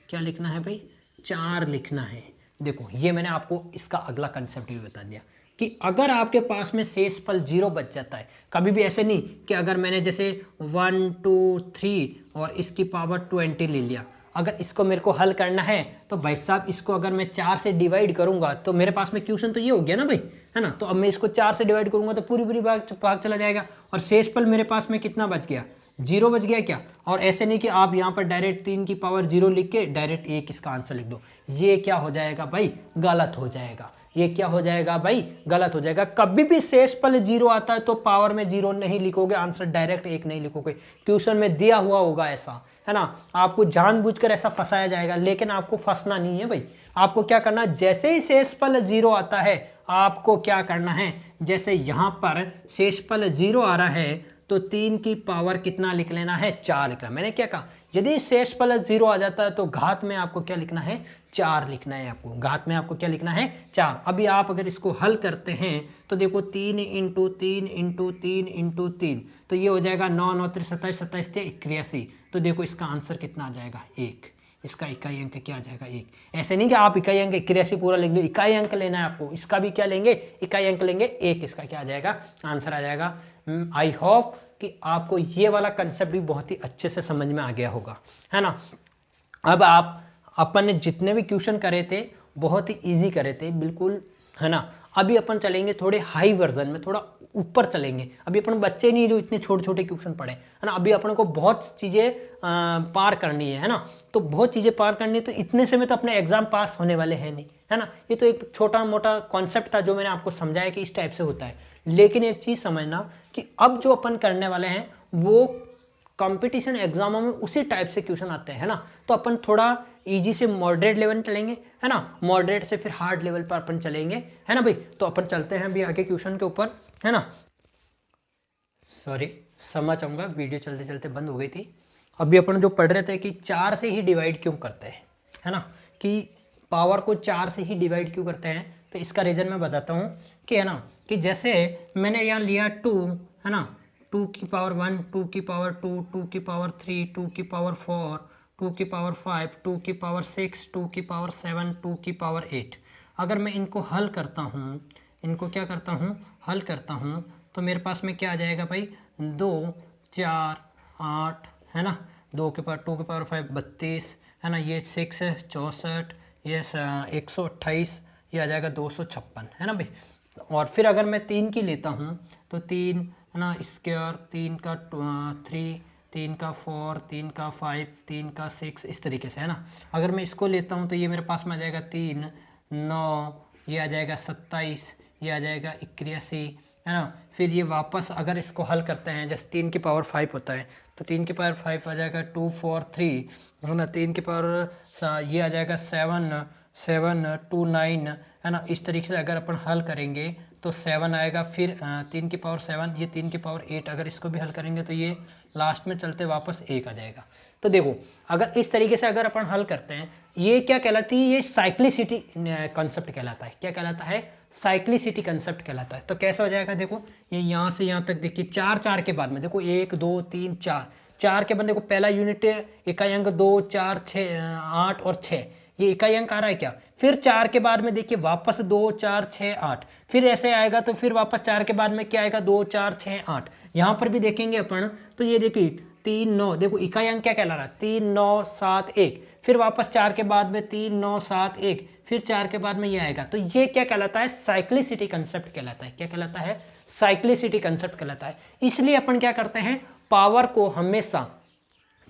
क्या लिखना है भाई? 4 लिखना है। देखो ये मैंने आपको इसका अगला कंसेप्ट भी बता दिया कि अगर आपके पास में शेषफल 0 बच जाता है, कभी भी ऐसे नहीं कि अगर मैंने जैसे 1 2 3 और इसकी पावर 20 ले लिया, अगर इसको मेरे को हल करना है तो भाई साहब इसको अगर मैं 4 से डिवाइड करूंगा तो मेरे पास में क्वेश्चन तो ये हो गया ना भाई, है ना। तो अब मैं इसको 4 से डिवाइड करूंगा तो पूरी भाग चला जाएगा और शेषफल मेरे पास में कितना बच गया? 0 बच गया क्या। और ऐसे नहीं कि आप यहाँ पर डायरेक्ट 3 की पावर 0 लिख के डायरेक्ट 1 इसका आंसर लिख दो, ये क्या हो जाएगा भाई? गलत हो जाएगा। ये क्या हो जाएगा भाई? गलत हो जाएगा। कभी भी शेषफल 0 आता है तो पावर में 0 नहीं लिखोगे, आंसर डायरेक्ट 1 नहीं लिखोगे। क्वेश्चन में दिया हुआ होगा ऐसा, है ना। आपको जानबूझकर ऐसा फंसाया जाएगा, लेकिन आपको फंसना नहीं है भाई। आपको क्या करना, जैसे ही शेषफल 0 आता है आपको क्या करना है, जैसे यहाँ पर शेषफल 0 आ रहा है तो 3 की पावर कितना लिख लेना है? 4 लिखना। मैंने क्या कहा, यदि शेषफल 0 आ जाता है तो घात में आपको क्या लिखना है? 4 लिखना है। आपको घात में आपको क्या लिखना है? 4। अभी आप अगर इसको हल करते हैं तो देखो 3 इंटू 3 इंटू 3 इंटू 3, तो ये हो जाएगा 9 9 3 27 27 81। तो देखो इसका आंसर कितना आ जाएगा? 1। इसका इकाई अंक क्या आ जाएगा? 1। ऐसे नहीं कि आप इकाई अंक 81 पूरा लिख दो, इकाई अंक लेना है आपको। इसका भी क्या लेंगे? इकाई अंक लेंगे 1। इसका क्या आ जाएगा? आंसर आ जाएगा। आई होप कि आपको ये वाला कंसेप्ट भी बहुत ही अच्छे से समझ में आ गया होगा, है ना। अब अपन ने जितने भी क्वेश्चन करे थे बहुत ही इजी करे थे बिल्कुल, है ना। अभी अपन चलेंगे थोड़े हाई वर्जन में, थोड़ा ऊपर चलेंगे। अभी अपन बच्चे नहीं जो इतने छोटे छोटे क्वेश्चन पढ़े, है ना। अभी अपन को बहुत चीज़ें पार करनी है ना। तो बहुत चीज़ें पार करनी है, तो इतने से में तो अपने एग्जाम पास होने वाले हैं नहीं, है ना। ये तो एक छोटा मोटा कॉन्सेप्ट था जो मैंने आपको समझाया कि इस टाइप से होता है। लेकिन एक चीज़ समझना कि अब जो अपन करने वाले हैं वो कंपटीशन एग्जामों में उसी टाइप से क्वेश्चन आते हैं, है ना। तो अपन थोड़ा इजी से मॉडरेट लेवल चलेंगे, है ना। मॉडरेट से फिर हार्ड लेवल पर अपन चलेंगे, है ना भाई। तो अपन चलते हैं अभी आगे क्वेश्चन के ऊपर, है ना। सॉरी, क्षमा चाहूँगा, वीडियो चलते चलते बंद हो गई थी। अभी अपन जो पढ़ रहे थे कि 4 से ही डिवाइड क्यों करते हैं, है ना, कि पावर को 4 से ही डिवाइड क्यों करते हैं। तो इसका रीज़न मैं बताता हूँ कि, है ना, कि जैसे मैंने यहाँ लिया 2, है ना, 2 की पावर 1, 2 की पावर 2, 2 की पावर 3, 2 की पावर 4, 2 की पावर 5, 2 की पावर 6, 2 की पावर 7, 2 की पावर 8। अगर मैं इनको हल करता हूँ, इनको क्या करता हूँ, हल करता हूँ, तो मेरे पास में क्या आ जाएगा भाई? 2 4 8, है ना, 2 के पावर 5 32, है ना, ये 6 है 64, ये 128, ये आ जाएगा 256, है ना भाई। और फिर अगर मैं 3 की लेता हूँ तो 3, है ना, स्क्वायर, 3 का 3, 3 का 4, 3 का 5, 3 का 6, इस तरीके से, है ना। अगर मैं इसको लेता हूँ तो ये मेरे पास में आ जाएगा 3 9, ये आ जाएगा 27, ये आ जाएगा 81, है ना। फिर ये वापस अगर इसको हल करते हैं, जैसे 3 की पावर 5 होता है तो 3 की पावर 5 आ जाएगा 2 4 3, है ना। 3 की पावर ये आ जाएगा 7 7 2 9, है ना। इस तरीके से अगर अपन हल करेंगे तो 7 आएगा। फिर 3 की पावर 7, ये 3 की पावर 8, अगर इसको भी हल करेंगे तो ये लास्ट में चलते वापस 1 आ जाएगा। तो देखो अगर इस तरीके से अगर अपन हल करते हैं, ये क्या कहलाती है? ये साइक्लिसिटी कंसेप्ट कहलाता है। क्या कहलाता है? साइक्लिसिटी कंसेप्ट कहलाता है। तो कैसा हो जाएगा? देखो ये यहाँ से यहाँ तक देखिए 4 4 के बाद में देखो 1 2 3 4, 4 के बाद देखो पहला यूनिट इकाई अंक 2 4 6 8 और 6, ये इकाई अंक आ रहा है क्या। फिर 4 के बाद में देखिए वापस 2 4 6 8, फिर ऐसे आएगा तो फिर वापस 4 के बाद में क्या आएगा? 2 4 6 8। यहाँ पर भी देखेंगे अपन तो ये देखिए 3 9, देखो इकाई अंक क्या कहला रहा है? 3 9 7 1। फिर वापस 4 के बाद में 3 9 7 1, फिर 4 के बाद में ये आएगा। तो ये क्या कहलाता है? साइक्लिसिटी कंसेप्ट कहलाता है। क्या कहलाता है? साइक्लिसिटी कंसेप्ट कहलाता है। इसलिए अपन क्या करते हैं? पावर को हमेशा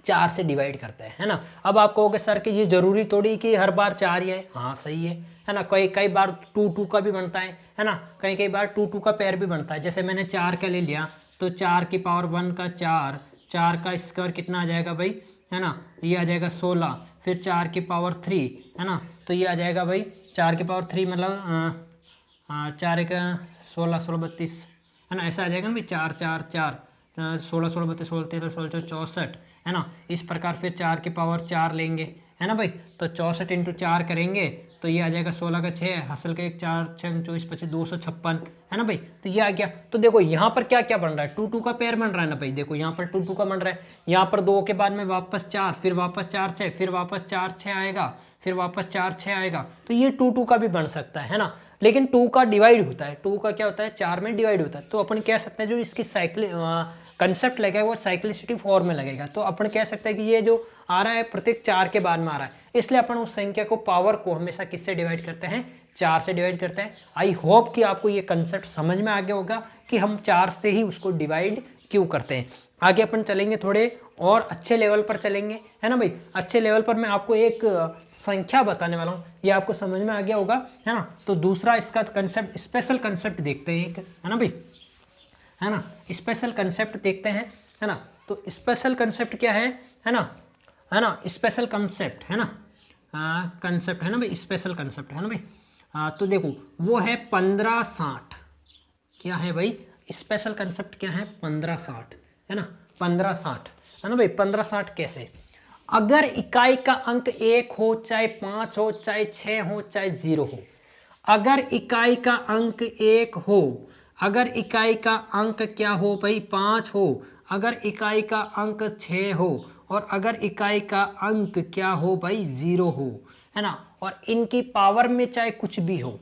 4 से डिवाइड करते हैं, है ना। अब आप कहोगे सर कि ये जरूरी थोड़ी कि हर बार 4 ही है। हाँ सही है ना। कई बार 2 2 का भी बनता है ना। कई बार 2 2 का पेयर भी बनता है। जैसे मैंने 4 का ले लिया तो 4 की पावर 1 का 4, 4 का स्क्वायर कितना आ जाएगा भाई, है ना, ये आ जाएगा 16। फिर 4 की पावर 3, है ना, तो ये आ जाएगा भाई 4 की पावर 3 मतलब 4 एक 16 16 32, है ना, ऐसा आ जाएगा ना भाई। 4 4 4 16 16 32 16 13 16 64, है ना। इस प्रकार फिर 4 की पावर 4 लेंगे, है ना भाई। तो 64 इंटू 4 करेंगे तो ये आ जाएगा 16 का 6, हासिल का 1, 4 6 24 25 256, है ना भाई। तो ये आ गया। तो देखो यहाँ पर क्या क्या बन रहा है, 2 2 का पेयर बन रहा है ना भाई। देखो यहाँ पर 2 2 का बन रहा है, यहाँ पर 2 के बाद में वापस 4, फिर वापस 4 6, फिर वापस 4 6 आएगा, फिर वापस 4 6 आएगा। तो ये 2 2 का भी बन सकता है ना। लेकिन 2 का डिवाइड होता है, 2 का क्या होता है 4 में डिवाइड होता है। तो अपन कह सकते हैं जो इसकी साइकिल कंसेप्ट लगेगा वो साइक्लिसिटी फॉर्म में लगेगा। तो अपन कह सकते हैं कि ये जो आ रहा है प्रत्येक 4 के बाद में आ रहा है, इसलिए अपन उस संख्या को पावर को हमेशा किससे डिवाइड करते हैं, 4 से डिवाइड करते हैं। आई होप कि आपको ये कंसेप्ट समझ में आ गया होगा कि हम 4 से ही उसको डिवाइड क्यों करते हैं। आगे अपन चलेंगे, थोड़े और अच्छे लेवल पर चलेंगे, है ना भाई। अच्छे लेवल पर मैं आपको एक संख्या बताने वाला हूँ, ये आपको समझ में आ गया होगा, है ना। तो दूसरा इसका कंसेप्ट, स्पेशल कंसेप्ट देखते हैं एक, है ना भाई, है ना। स्पेशल कंसेप्ट देखते हैं, है ना। तो स्पेशल कंसेप्ट क्या है ना, है ना। स्पेशल कंसेप्ट है ना, कंसेप्ट है ना भाई, स्पेशल कंसेप्ट है ना भाई। तो देखो वो है 1560। क्या है भाई स्पेशल कंसेप्ट, क्या है 1560, है ना। 1560 है ना भाई। 1560 कैसे, अगर इकाई का अंक 1 हो, चाहे 5 हो, चाहे 6 हो, चाहे 0 हो। अगर इकाई का अंक 1 हो, अगर इकाई का अंक क्या हो भाई 5 हो, अगर इकाई का अंक 6 हो, और अगर इकाई का अंक क्या हो भाई 0 हो, है ना। और इनकी पावर में चाहे कुछ भी हो,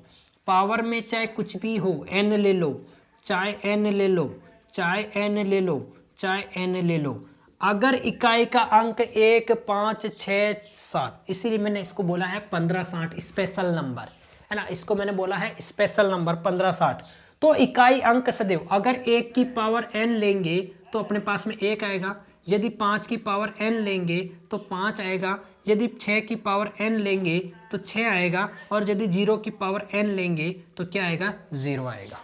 पावर में चाहे कुछ भी हो, n ले लो, चाहे n ले लो, चाहे n ले लो, चाहे n ले लो। अगर इकाई का अंक 1 5 6 7, इसीलिए मैंने इसको बोला है 1560 स्पेशल नंबर, है ना। इसको मैंने बोला है स्पेशल नंबर 1560। तो इकाई अंक सदैव अगर 1 की पावर n लेंगे तो अपने पास में 1 आएगा, यदि 5 की पावर n लेंगे तो 5 आएगा, यदि 6 की पावर n लेंगे तो 6 आएगा, और यदि 0 की पावर n लेंगे तो क्या आएगा 0 आएगा।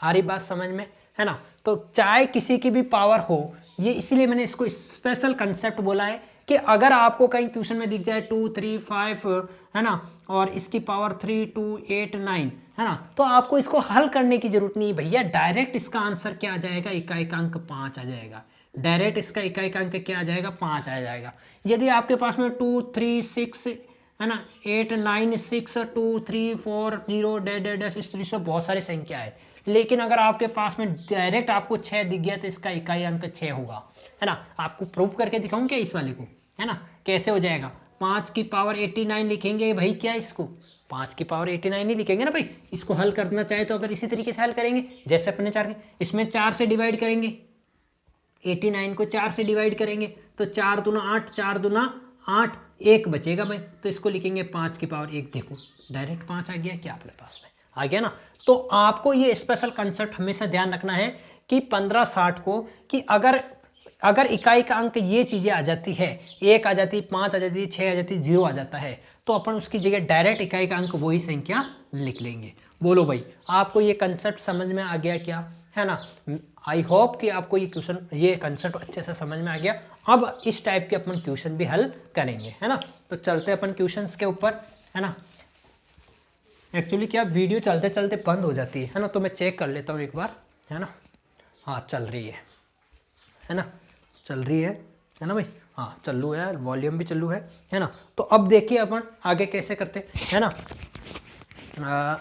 आ रही बात समझ में, है ना। तो चाहे किसी की भी पावर हो, ये इसीलिए मैंने इसको स्पेशल कंसेप्ट बोला है कि अगर आपको कहीं क्वेश्चन में दिख जाए 2 3 5, है ना, और इसकी पावर 3 2 8 9, है ना, तो आपको इसको हल करने की जरूरत नहीं भैया, डायरेक्ट इसका आंसर क्या आ जाएगा, इकाई का अंक 5 आ जाएगा। डायरेक्ट इसका इकाई का अंक क्या आ जाएगा 5 आ जाएगा। यदि आपके पास में 2 3 6, है ना, 8 9 6 2 3 4 0 डैश डैश डैश, इस तरह से बहुत सारी संख्या है। लेकिन अगर आपके पास में डायरेक्ट आपको 6 दिख गया तो इसका इकाई अंक 6 होगा, है ना। आपको प्रूव करके दिखाऊं क्या इस वाले को, है ना, कैसे हो जाएगा। 5 की पावर 89 लिखेंगे भाई, क्या इसको 5 की पावर 89 ही लिखेंगे ना भाई। इसको हल करना चाहे तो अगर इसी तरीके से हल करेंगे जैसे अपने 4, इसमें 4 से डिवाइड करेंगे, 89 को 4 से डिवाइड करेंगे तो 4 दूना 8, 4 दूना 8, 1 बचेगा भाई, तो इसको लिखेंगे 5 की पावर 1। देखो डायरेक्ट 5 आ गया क्या अपने पास में, आ गया ना। तो आपको ये स्पेशल कंसेप्ट हमेशा ध्यान रखना है कि 1560 को, कि अगर इकाई का अंक ये चीजें आ जाती है, 1 आ जाती, 5 आ जाती, 6 आ जाती, 0 आ जाता है, तो अपन उसकी जगह डायरेक्ट इकाई का अंक वही संख्या लिख लेंगे। बोलो भाई आपको ये कंसेप्ट समझ में आ गया क्या, है ना। आई होप कि आपको ये क्वेश्चन, ये कंसेप्ट अच्छे से समझ में आ गया। अब इस टाइप के अपन क्वेश्चन भी हल करेंगे, है ना। तो चलते अपन क्वेश्चंस के ऊपर, है ना। एक्चुअली क्या वीडियो चलते चलते बंद हो जाती है ना, तो मैं चेक कर लेता हूँ एक बार, है ना। हाँ चल रही है ना, चल रही है ना भाई। हाँ चालू है, वॉल्यूम भी चालू है ना। तो अब देखिए अपन आगे कैसे करते है ना।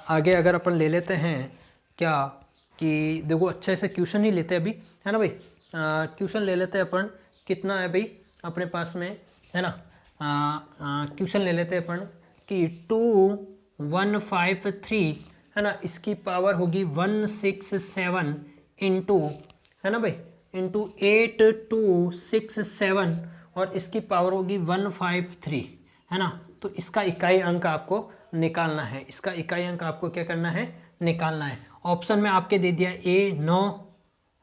आगे अगर अपन ले लेते हैं क्या कि देखो अच्छे से क्वेश्चन ही लेते हैं अभी, है ना भाई। क्वेश्चन ले लेते हैं अपन, कितना है भाई अपने पास में, है ना। क्वेश्चन ले लेते हैं अपन कि 2153, है ना, इसकी पावर होगी 167 इंटू, है ना भाई, इंटू 8267, और इसकी पावर होगी 153, है ना। तो इसका इकाई अंक आपको निकालना है, इसका इकाई अंक आपको क्या करना है, निकालना है। ऑप्शन में आपके दे दिया A 9,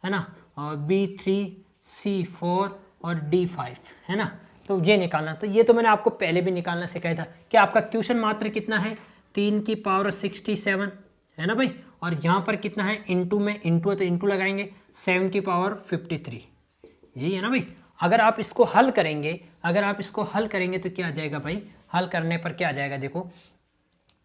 है ना, और B 3, C 4 और D 5, है ना। तो ये निकालना, तो ये तो मैंने आपको पहले भी निकालना सिखाया था कि आपका क्वेश्चन मात्र कितना है 3 की पावर 67, है ना भाई। और यहाँ पर कितना है इंटू में, इंटू है तो इंटू लगाएंगे, 7 की पावर 53, यही है ना भाई। अगर आप इसको हल करेंगे, अगर आप इसको हल करेंगे तो क्या आ जाएगा भाई, हल करने पर क्या आ जाएगा, देखो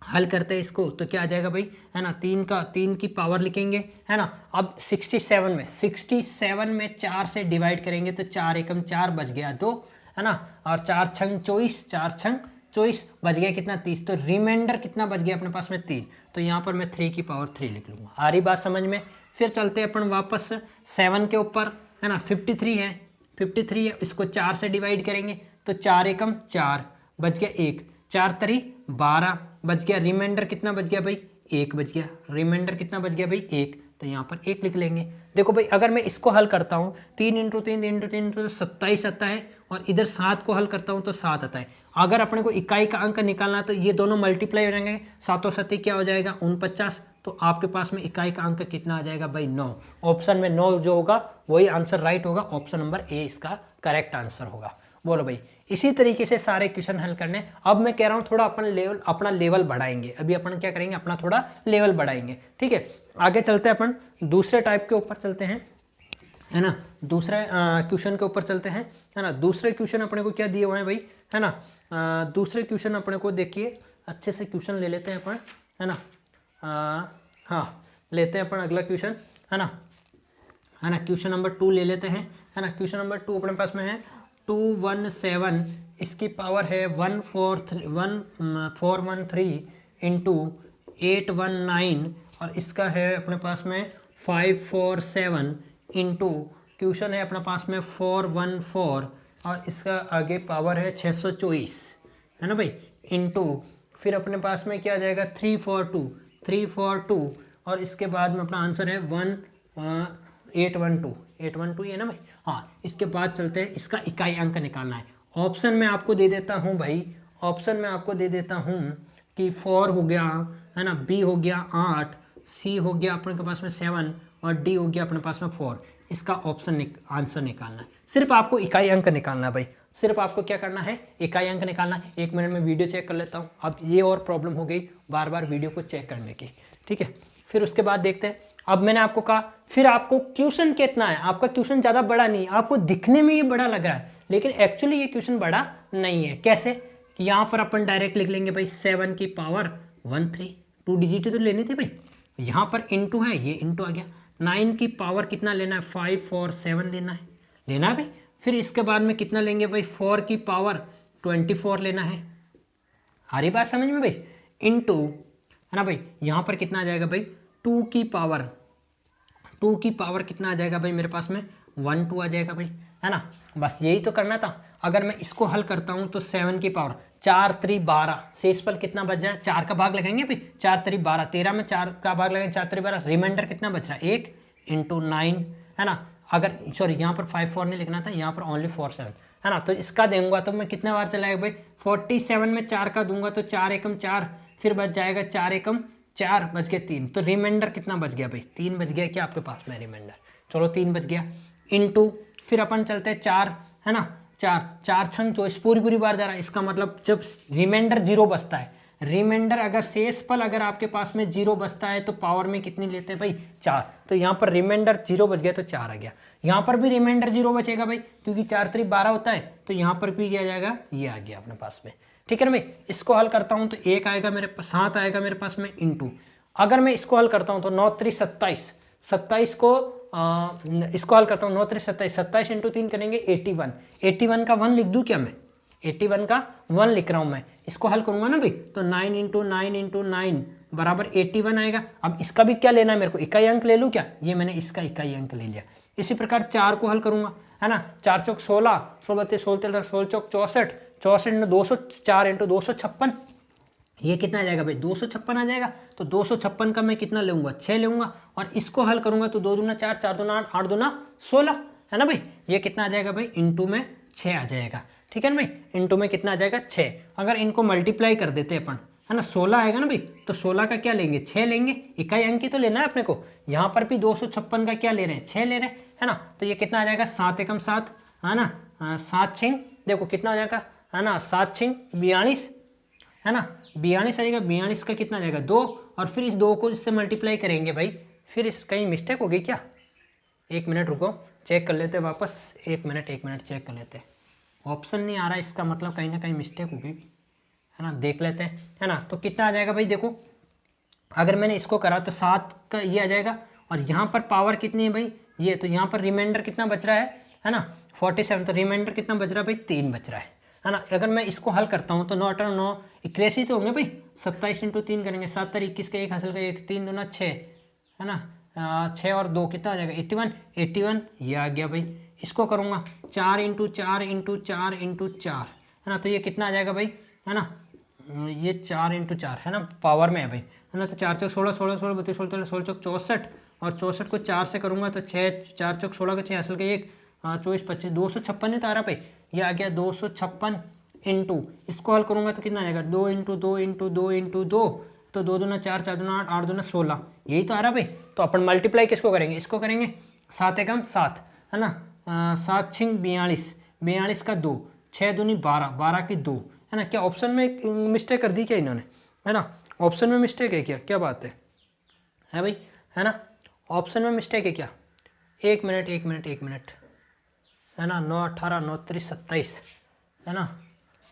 हल करते हैं इसको तो क्या आ जाएगा भाई, है ना। 3 की पावर लिखेंगे, है ना। अब 67 में 4 से डिवाइड करेंगे तो 4 एकम 4 बच गया 2, है ना, और 4 छंग 24, 4 छंग 24 बच गया कितना 30, तो रिमाइंडर कितना बच गया अपने पास में 3, तो यहाँ पर मैं 3 की पावर 3 लिख लूँगा। आ रही बात समझ में। फिर चलते हैं अपन वापस 7 के ऊपर, है ना। 53 है, 53 है, इसको 4 से डिवाइड करेंगे तो 4 एकम 4 बच गया 1, 4 तरी 12 बच गया, रिमाइंडर कितना बच गया भाई 1 बच गया, रिमाइंडर कितना बच गया भाई 1, तो यहाँ पर 1 लिख लेंगे। देखो भाई अगर मैं इसको हल करता हूँ 3 × 3 3 × 3 तो 27 आता है, और इधर 7 को हल करता हूँ तो 7 आता है। अगर अपने को इकाई का अंक निकालना है तो ये दोनों मल्टीप्लाई हो जाएंगे, 7 और 7 क्या हो जाएगा 49, तो आपके पास में इकाई का अंक कितना आ जाएगा भाई 9। ऑप्शन में 9 जो होगा वही आंसर राइट होगा, ऑप्शन नंबर ए इसका करेक्ट आंसर होगा। बोलो भाई इसी तरीके से सारे क्वेश्चन हल करने। अब मैं कह रहा हूँ थोड़ा अपना लेवल बढ़ाएंगे, अभी अपन क्या करेंगे अपना थोड़ा लेवल बढ़ाएंगे, ठीक है। आगे चलते हैं अपन दूसरे टाइप के ऊपर चलते हैं, है ना, दूसरे क्वेश्चन के ऊपर चलते हैं, है ना। दूसरे क्वेश्चन अपने को क्या दिए हुए हैं भाई, है ना। दूसरे क्वेश्चन अपने को देखिए अच्छे से क्वेश्चन ले लेते हैं अपन, है ना। हाँ लेते हैं अपन अगला क्वेश्चन, है ना, क्वेश्चन नंबर 2 ले लेते हैं, है ना। क्वेश्चन नंबर 2 अपने पास में है 217, इसकी पावर है 1413 इंटू 819, और इसका है अपने पास में 547 इंटू क्वेश्चन है अपने पास में 414, और इसका आगे पावर है 624, है ना भाई, इंटू फिर अपने पास में क्या आ जाएगा 342, और इसके बाद में अपना आंसर है 812 है ना भाई। हाँ इसके बाद चलते हैं इसका इकाई अंक निकालना है। ऑप्शन में आपको दे देता हूँ भाई, ऑप्शन में आपको दे देता हूँ कि 4 हो गया, है ना, बी हो गया 8, सी हो गया अपने के पास में 7, और डी हो गया अपने पास में 4। इसका ऑप्शन आंसर निकालना है, सिर्फ आपको इकाई अंक निकालना है भाई, सिर्फ आपको क्या करना है इकाई अंक निकालना है। 1 मिनट में वीडियो चेक कर लेता हूँ। अब ये और प्रॉब्लम हो गई बार बार वीडियो को चेक करने की, ठीक है। फिर उसके बाद देखते हैं, अब मैंने आपको कहा फिर आपको क्वेश्चन कितना है, आपका क्वेश्चन ज़्यादा बड़ा नहीं है, आपको दिखने में ये बड़ा लग रहा है लेकिन एक्चुअली ये क्वेश्चन बड़ा नहीं है। कैसे कि यहाँ पर अपन डायरेक्ट लिख लेंगे भाई 7 की पावर 13, 2 डिजिट तो लेनी थी भाई, यहाँ पर इंटू है, ये इंटू आ गया। 9 की पावर कितना लेना है 547 लेना है भाई। फिर इसके बाद में कितना लेंगे भाई 4 की पावर 24 लेना है। आ रही बात समझ में भाई, इंटू, है ना भाई, यहाँ पर कितना आ जाएगा भाई 2 की पावर कितना आ जाएगा भाई मेरे पास में 12 आ जाएगा भाई, है ना। बस यही तो करना था। अगर मैं इसको हल करता हूँ तो 7 की पावर 4 3 12, शेषफल कितना बच जाए, 4 का भाग लगाएंगे भाई, 4 3 12, 13 में 4 का भाग लगाएंगे, 4 3 12, रिमाइंडर कितना बच रहा है 1 इंटू 9, है ना। अगर सॉरी यहाँ पर 5 4 नहीं लिखना था, यहाँ पर ओनली 4 7, है ना। तो इसका दूंगा तो मैं कितने बार चलाएगा भाई 47 में 4 का दूंगा तो 4 एकम 4, फिर बच जाएगा 4 एकम 4 बच गए 3, तो रिमाइंडर कितना बच गया भाई 3 बच गया क्या आपके पास में रिमाइंडर, चलो 3 बच गया। इंटू फिर अपन चलते हैं 4, है ना, 4 छंग 24 पूरी बार जा रहा है। इसका मतलब जब रिमाइंडर 0 बचता है, रिमाइंडर अगर शेषफल अगर आपके पास में 0 बचता है तो पावर में कितनी लेते हैं भाई 4, तो यहाँ पर रिमाइंडर 0 बच गया तो 4 आ गया। यहाँ पर भी रिमाइंडर 0 बचेगा भाई क्योंकि 4 3 12 होता है, तो यहाँ पर भी क्या जाएगा ये आ गया अपने पास में, ठीक है ना भाई। इसको हल करता हूँ तो 1 आएगा मेरे पास, 7 आएगा मेरे पास में, इंटू अगर मैं इसको हल करता हूँ तो 9 3 27, 27 को इसको हल करता हूँ 9 3 27, 27 इंटू 3 करेंगे 81, 81 का 1 लिख दूँ क्या मैं, 81 का 1 लिख रहा हूँ मैं। इसको हल करूंगा ना भाई तो 9 इंटू 9 इंटू 9 बराबर 81 आएगा। अब इसका भी क्या लेना है मेरे को, इकाई अंक ले लूँ क्या, ये मैंने इसका इकाई अंक ले लिया। इसी प्रकार 4 को हल करूंगा, है ना, 4 चौक 16, 16 32 16 13 16 चौक 64, 64 इंटू 204 इंटू 256, ये कितना आ जाएगा भाई 256 आ जाएगा। तो 256 का मैं कितना लूंगा 6 लूंगा, और इसको हल करूंगा तो 2 दूना 4, 4 दूना 8, 8 दूना 16, है ना भाई। ये कितना आ जाएगा भाई इंटू में 6 आ जाएगा, ठीक है ना भाई, इंटू में कितना आ जाएगा 6। अगर इनको मल्टीप्लाई कर देते अपन, है ना, 16 आएगा ना भाई, तो 16 का क्या लेंगे 6 लेंगे, इकाई अंक ही तो लेना है अपने को। यहाँ पर भी 256 का क्या ले रहे हैं 6 ले रहे हैं, है ना। तो ये कितना आ जाएगा 7 एकम 7, है ना, 7 छिंग देखो कितना आ जाएगा, है ना, 7 छिंग 42, है ना, 42 आएगा। 42 का कितना आ जाएगा 2, और फिर इस 2 को इससे मल्टीप्लाई करेंगे भाई। फिर इस कहीं मिस्टेक हो गई क्या, 1 मिनट रुको चेक कर लेते वापस, 1 मिनट चेक कर लेते। ऑप्शन नहीं आ रहा, इसका मतलब कहीं ना कहीं मिस्टेक हो गई, है ना, देख लेते हैं, है ना। तो कितना आ जाएगा भाई देखो, अगर मैंने इसको करा तो 7 का ये आ जाएगा, और यहाँ पर पावर कितनी है भाई ये, तो यहाँ पर रिमाइंडर कितना बच रहा है ना 47, तो रिमाइंडर कितना बच रहा है भाई 3 बच रहा है है ना। अगर मैं इसको हल करता हूँ तो 9 8 9 81 तो होंगे भाई। 27 इंटू 3 करेंगे, 7 तारीख 21 का 1 हासिल का 1, 3 दूना 6, है ना। 6 और 2 कितना आ जाएगा 81, 81 ये आ गया भाई। इसको करूँगा 4 इंटू 4 इंटू 4 इंटू 4, है ना। तो ये कितना आ जाएगा भाई, है ना। ये 4 इंटू 4 है ना, पावर में है भाई, है ना। तो 4 चौक 16, 16 16 32 16 16 चौक 64, और 64 को 4 से करूँगा तो 6 4 चौक 16 का 6 हासिल का 1, 24 25 256 नहीं तो आ रहा भाई। ये आ गया 256 इंटू, इसको हल करूँगा तो कितना आएगा 2 इंटू 2 इंटू 2 इंटू 2, तो 2 दूना 4 4 दूना 8 8 दूना 16, यही तो आ रहा भाई। तो अपन मल्टीप्लाई किसको करेंगे, इसको करेंगे। 7 एकम 7, है ना। 7 छिंग 42, 42 का 2, 6 दूनी 12, 12 की 2, है ना। क्या ऑप्शन में मिस्टेक कर दी क्या इन्होंने, है ना। ऑप्शन में मिस्टेक है क्या बात है भाई, है ना। ऑप्शन में मिस्टेक है क्या। 1 मिनट 1 मिनट 1 मिनट, है ना। 9 18 9 3 27, है ना।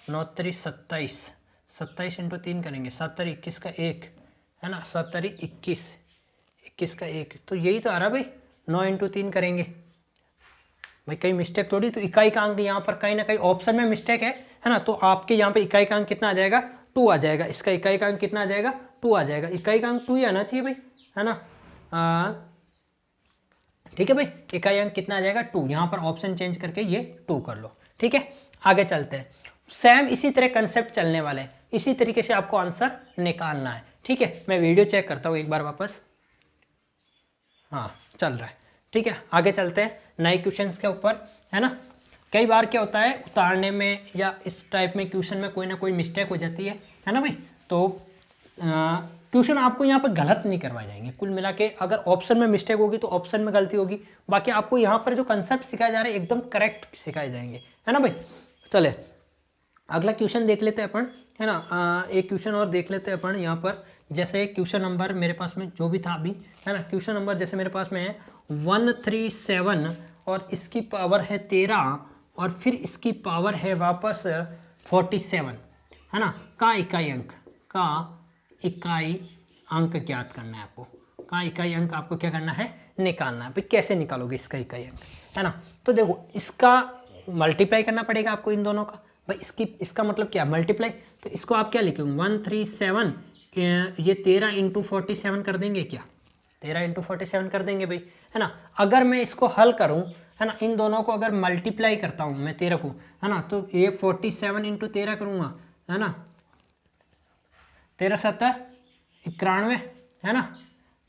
9 3 27, 27 इंटू 3 करेंगे, 7 तारीख 21 का 1, है ना। 7 तारीख 21 21 का 1, तो यही तो आ रहा भाई। 9 इंटू 3 करेंगे भाई, कहीं मिस्टेक थोड़ी। तो इकाई का अंक यहाँ पर कहीं ना कहीं ऑप्शन में मिस्टेक है ना। तो आपके यहाँ पे इकाई का अंक कितना आ जाएगा 2 आ जाएगा। इसका इकाई का अंक कितना आ जाएगा 2 आ जाएगा। इकाई का अंक 2 ही आना चाहिए भाई, है ना। ठीक है भाई, इकाई अंक कितना आ जाएगा 2। यहाँ पर ऑप्शन चेंज करके ये 2 कर लो। ठीक है, आगे चलते हैं। सेम इसी तरह कंसेप्ट चलने वाले हैं, इसी तरीके से आपको आंसर निकालना है। ठीक है, मैं वीडियो चेक करता हूँ एक बार वापस। हाँ चल रहा है, ठीक है। आगे चलते हैं नए क्वेश्चंस के ऊपर, है ना। कई बार क्या होता है उतारने में या इस टाइप में क्वेश्चन में कोई ना कोई मिस्टेक हो जाती है ना भाई। तो क्वेश्चन आपको यहाँ पर गलत नहीं करवाए जाएंगे। कुल मिला के अगर ऑप्शन में मिस्टेक होगी तो ऑप्शन में गलती होगी, बाकी आपको यहाँ पर जो कंसेप्ट सिखाए जा रहे हैं एकदम करेक्ट सिखाए जाएंगे, है ना भाई। चले अगला क्वेश्चन देख लेते हैं अपन, है ना। एक क्वेश्चन और देख लेते हैं अपन यहाँ पर। जैसे क्वेश्चन नंबर मेरे पास में जो भी था अभी, है ना। क्वेश्चन नंबर जैसे मेरे पास में है 137 और इसकी पावर है 13 और फिर इसकी पावर है वापस 47, है ना। का इकाई अंक ज्ञात करना है आपको। का इकाई अंक आपको क्या करना है निकालना है भाई। कैसे निकालोगे इसका इकाई अंक, है ना। तो देखो इसका मल्टीप्लाई करना पड़ेगा आपको इन दोनों का भाई। इसका मतलब क्या मल्टीप्लाई, तो इसको आप क्या लिखेंगे 137, ये 13 इंटू 47 कर देंगे क्या, 13 इंटू 47 कर देंगे भाई, है ना। अगर मैं इसको हल करूं, है ना, इन दोनों को अगर मल्टीप्लाई करता हूं मैं 13 को, है ना, तो ये 47 इंटू 13 करूँगा, है ना। 13 7 91, है ना।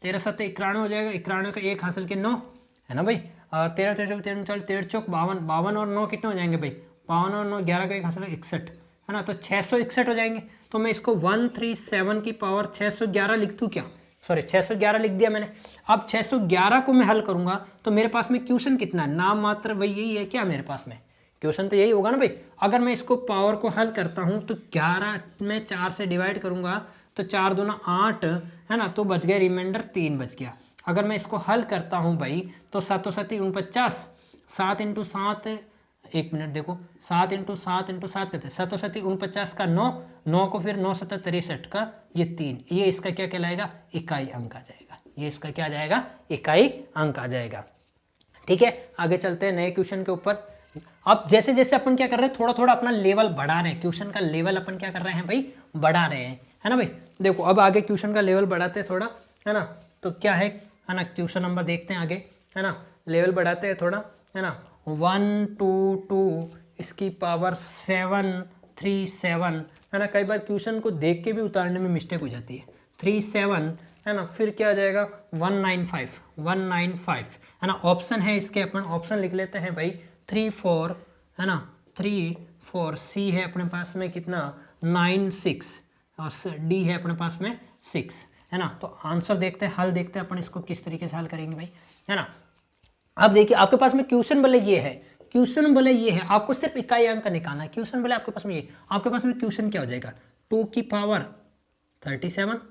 13 7 91 हो जाएगा। 91 का 1 हासिल के 9, है ना भाई। और 13 13 13 13 चौक 52, 52 और 9 कितने हो जाएंगे भाई 52 और 9 11 का 1 हासिल 61, है ना। तो 661 हो जाएंगे। तो मैं इसको 137 की पावर 611 लिख दूँ क्या, सॉरी 611 लिख दिया मैंने। अब 611 को मैं हल करूंगा तो मेरे पास में क्वेश्चन कितना है, नाम मात्र वही यही है क्या मेरे पास में, क्वेश्चन तो यही होगा ना भाई। अगर मैं इसको पावर को हल करता हूं तो 11 में 4 से डिवाइड करूंगा तो 4 दूना 8, है ना। तो बच गया रिमाइंडर 3 बच गया। अगर मैं इसको हल करता हूं भाई तो 7 7 49, 7 इंटू 7, 1 मिनट देखो, 7 इंटू 7 इंटू 7 कहते हैं 7 7 49 का 9, 9 को फिर 9 7 63 का ये 3, ये इसका क्या कहलाएगा इकाई अंक आ जाएगा। ये इसका क्या आ जाएगा इकाई अंक आ जाएगा। ठीक है, आगे चलते हैं नए क्वेश्चन के ऊपर। अब जैसे जैसे अपन क्या कर रहे हैं थोड़ा थोड़ा अपना लेवल बढ़ा रहे हैं, क्वेश्चन का लेवल अपन क्या कर रहे हैं भाई बढ़ा रहे हैं, है ना भाई। देखो अब आगे क्वेश्चन का लेवल बढ़ाते हैं थोड़ा, है ना। तो क्या है ना, क्वेश्चन नंबर देखते हैं आगे, है ना। लेवल बढ़ाते हैं थोड़ा, है ना। 1 2 2 इसकी पावर 737, है ना। कई बार क्वेश्चन को देख के भी उतारने में मिस्टेक हो जाती है। 37, है ना। फिर क्या आ जाएगा 195, है ना। ऑप्शन है इसके, अपन ऑप्शन लिख लेते हैं भाई 3 4, है ना। 3 4, सी है अपने पास में कितना 9 6 और डी है अपने पास में 6, है ना। तो आंसर देखते हैं, हल देखते हैं अपन इसको किस तरीके से हल करेंगे भाई, है ना। अब देखिए आपके पास में क्वेश्चन बोले ये है, क्वेश्चन बोले ये है, आपको सिर्फ इकाई अंक निकालना है। क्वेश्चन बोले आपके पास में ये, आपके पास में क्वेश्चन क्या हो जाएगा 2 की पावर 37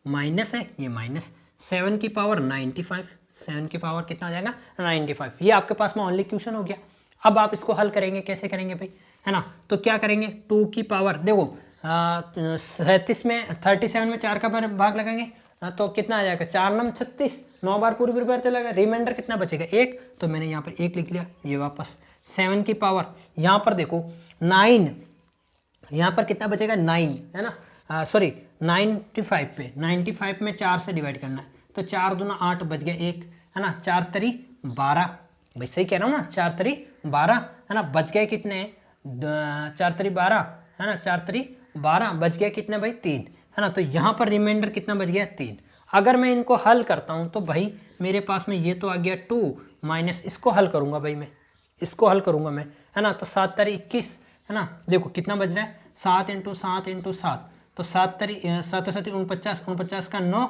माइनस है ये माइनस 7 की पावर 95, 7 की पावर कितना आ जाएगा 95। ये आपके पास में ओनली क्वेश्चन हो गया। अब आप इसको हल करेंगे, कैसे करेंगे भाई, है ना। तो क्या करेंगे 2 की पावर देखो 37 में 37 में 4 का भाग लगाएंगे तो कितना आ जाएगा 4 9 36, 9 बार पूरी बार चला गया, रिमाइंडर कितना बचेगा 1, तो मैंने यहाँ पर 1 लिख लिया। ये वापस 7 की पावर, यहाँ पर देखो 9, यहाँ पर कितना बचेगा 9 है ना, सॉरी 95 पे, 95 में 4 से डिवाइड करना है, तो 4 दूना 8 बच गया 1 है ना, 4 तरी 12, भाई सही कह रहा हूँ ना, 4 तरी 12 है ना, बच गए कितने 4 तरी 12 है ना, 4 तरी 12 बच गया कितने भाई 3 है ना, तो यहाँ पर रिमाइंडर कितना बच गया 3। अगर मैं इनको हल करता हूँ तो भाई मेरे पास में ये तो आ गया 2 माइनस इसको हल करूँगा भाई, मैं इसको हल करूँगा मैं है ना, तो 7 तरी 21 है ना, देखो कितना बच रहा है 7 इंटू 7 इंटू 7, तो 7 तरी 7 7 49, 49 का 9,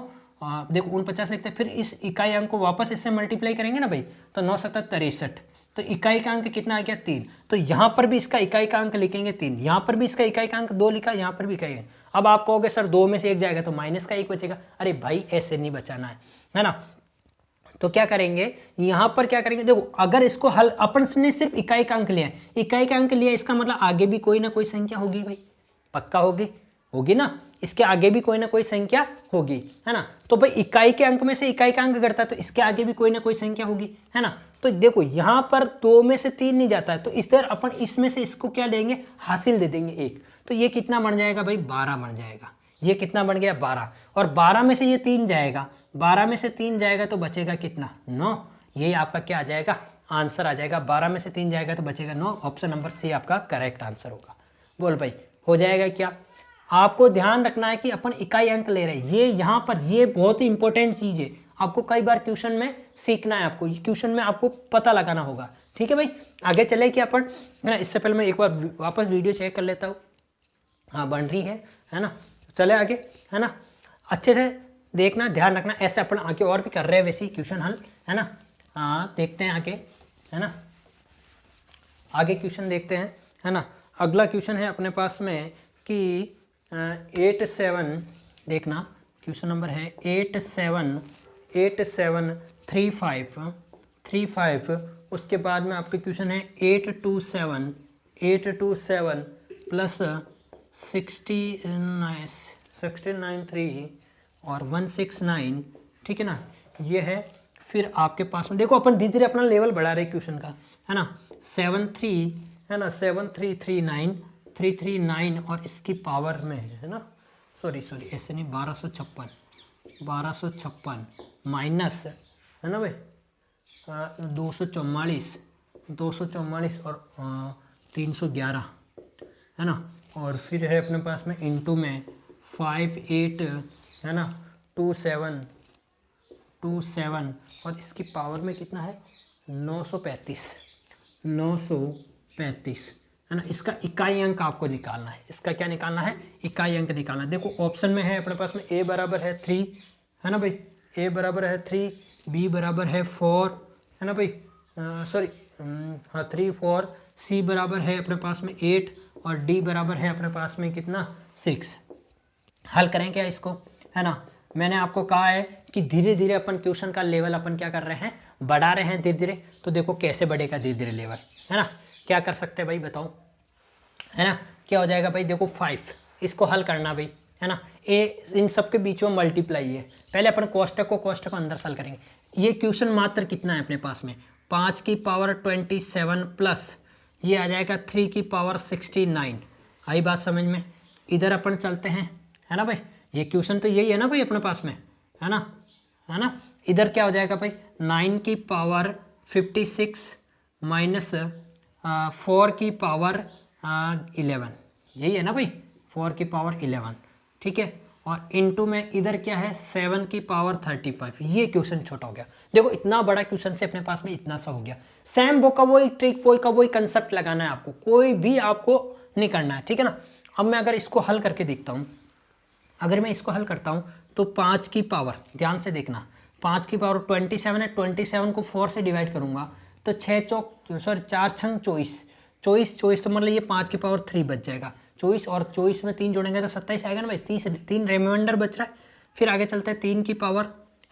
देखो 49 लिखते हैं, फिर इस इकाई अंक को वापस इससे मल्टीप्लाई करेंगे ना भाई, तो 9 7 63, तो इकाई का अंक कितना आ गया 3, तो यहाँ पर भी इसका इकाई का अंक लिखेंगे 3, यहाँ पर भी इसका इकाई का अंक 2 लिखा, यहाँ पर भी इकाई। अब आप कहोगे सर 2 में से 1 जाएगा तो माइनस का 1 बचेगा, अरे भाई ऐसे नहीं बचाना है ना, तो क्या करेंगे यहाँ पर क्या करेंगे, देखो अगर इसको हल अपन ने सिर्फ इकाई का अंक लिया है, इकाई का अंक लिया, इसका मतलब आगे भी कोई ना कोई संख्या होगी भाई, पक्का होगी ना, इसके आगे भी कोई ना कोई संख्या होगी है ना, तो भाई इकाई के अंक में से इकाई का अंक घटता है तो इसके आगे भी कोई ना कोई संख्या होगी है ना, तो देखो यहाँ पर 2 में से 3 नहीं जाता है, तो इस तरह अपन इसमें से इसको क्या लेंगे, हासिल दे देंगे 1, तो ये कितना बन जाएगा भाई 12 बन जाएगा, ये कितना बन गया 12, और 12 में से ये 3 जाएगा, 12 में से 3 जाएगा तो बचेगा कितना 9, यही आपका क्या आ जाएगा आंसर आ जाएगा, 12 में से 3 जाएगा तो बचेगा 9, ऑप्शन नंबर सी आपका करेक्ट आंसर होगा। बोल भाई हो जाएगा क्या, आपको ध्यान रखना है कि अपन इकाई अंक ले रहे हैं, ये यहाँ पर ये बहुत ही इंपॉर्टेंट चीज़ है, आपको कई बार क्वेश्चन में सीखना है, आपको क्वेश्चन में आपको पता लगाना होगा, ठीक है भाई। आगे चले कि अपन है ना, इससे पहले मैं एक बार वापस वीडियो चेक कर लेता हूँ, हाँ बन रही है ना, चले आगे है ना, अच्छे से देखना ध्यान रखना, ऐसे अपन आगे और भी कर रहे हैं वैसे क्वेश्चन हल है ना, देखते हैं आगे है ना, आगे क्वेश्चन देखते हैं है ना। अगला क्वेश्चन है अपने पास में कि 87, देखना क्वेश्चन नंबर है 8735, उसके बाद में आपके क्वेश्चन है 827 प्लस 693 और 169, ठीक है ना, ये है। फिर आपके पास में देखो अपन धीरे धीरे अपना लेवल बढ़ा रहे क्वेश्चन का है ना, 73 है ना, 7339 और इसकी पावर में है ना, सॉरी ऐसे नहीं, 1256 माइनस है ना भाई 244 और 311 है ना, और फिर है अपने पास में इंटू में 58 है ना 27 और इसकी पावर में कितना है 935 है ना। इसका इकाई अंक आपको निकालना है, इसका क्या निकालना है, इकाई अंक निकालना है। देखो ऑप्शन में है अपने पास में a बराबर है 3 है ना भाई, a बराबर है 3, b बराबर है 4 है ना भाई, सॉरी हाँ 3 4, c बराबर है अपने पास में 8 और d बराबर है अपने पास में कितना 6। हल करें क्या इसको है ना, मैंने आपको कहा है कि धीरे धीरे अपन क्वेश्चन का लेवल अपन क्या कर रहे हैं, बढ़ा रहे हैं धीरे धीरे, तो देखो कैसे बढ़ेगा धीरे धीरे लेवल है ना। क्या कर सकते हैं भाई बताओ है ना, क्या हो जाएगा भाई, देखो 5, इसको हल करना भाई है ना, ए इन सब के बीच में मल्टीप्लाई है, पहले अपन कोष्टक को अंदर से हल करेंगे। ये क्वेश्चन मात्र कितना है अपने पास में 5 की पावर 27 प्लस ये आ जाएगा 3 की पावर 69, आई बात समझ में। इधर अपन चलते हैं है ना भाई, ये क्वेश्चन तो यही है ना भाई अपने पास में है ना, इधर क्या हो जाएगा भाई 9 की पावर 56 माइनस 4 की पावर 11, यही है ना भाई 4 की पावर 11, ठीक है, और इनटू में इधर क्या है 7 की पावर 35। ये क्वेश्चन छोटा हो गया, देखो इतना बड़ा क्वेश्चन से अपने पास में इतना सा हो गया। सेम वो का वही ट्रिक, वही का वही कंसेप्ट लगाना है आपको, कोई भी आपको नहीं करना है, ठीक है ना। अब मैं अगर इसको हल करके देखता हूँ, अगर मैं इसको हल करता हूँ तो 5 की पावर, ध्यान से देखना 5 की पावर 27 है, 27 को 4 से डिवाइड करूँगा तो 4 छंग 24 तो मतलब ये 5 की पावर 3 बच जाएगा, 24 और 24 में 3 जोड़ेंगे तो 27 आएगा ना भाई, 3 रिमाइंडर बच रहा है। फिर आगे चलते हैं 3 की पावर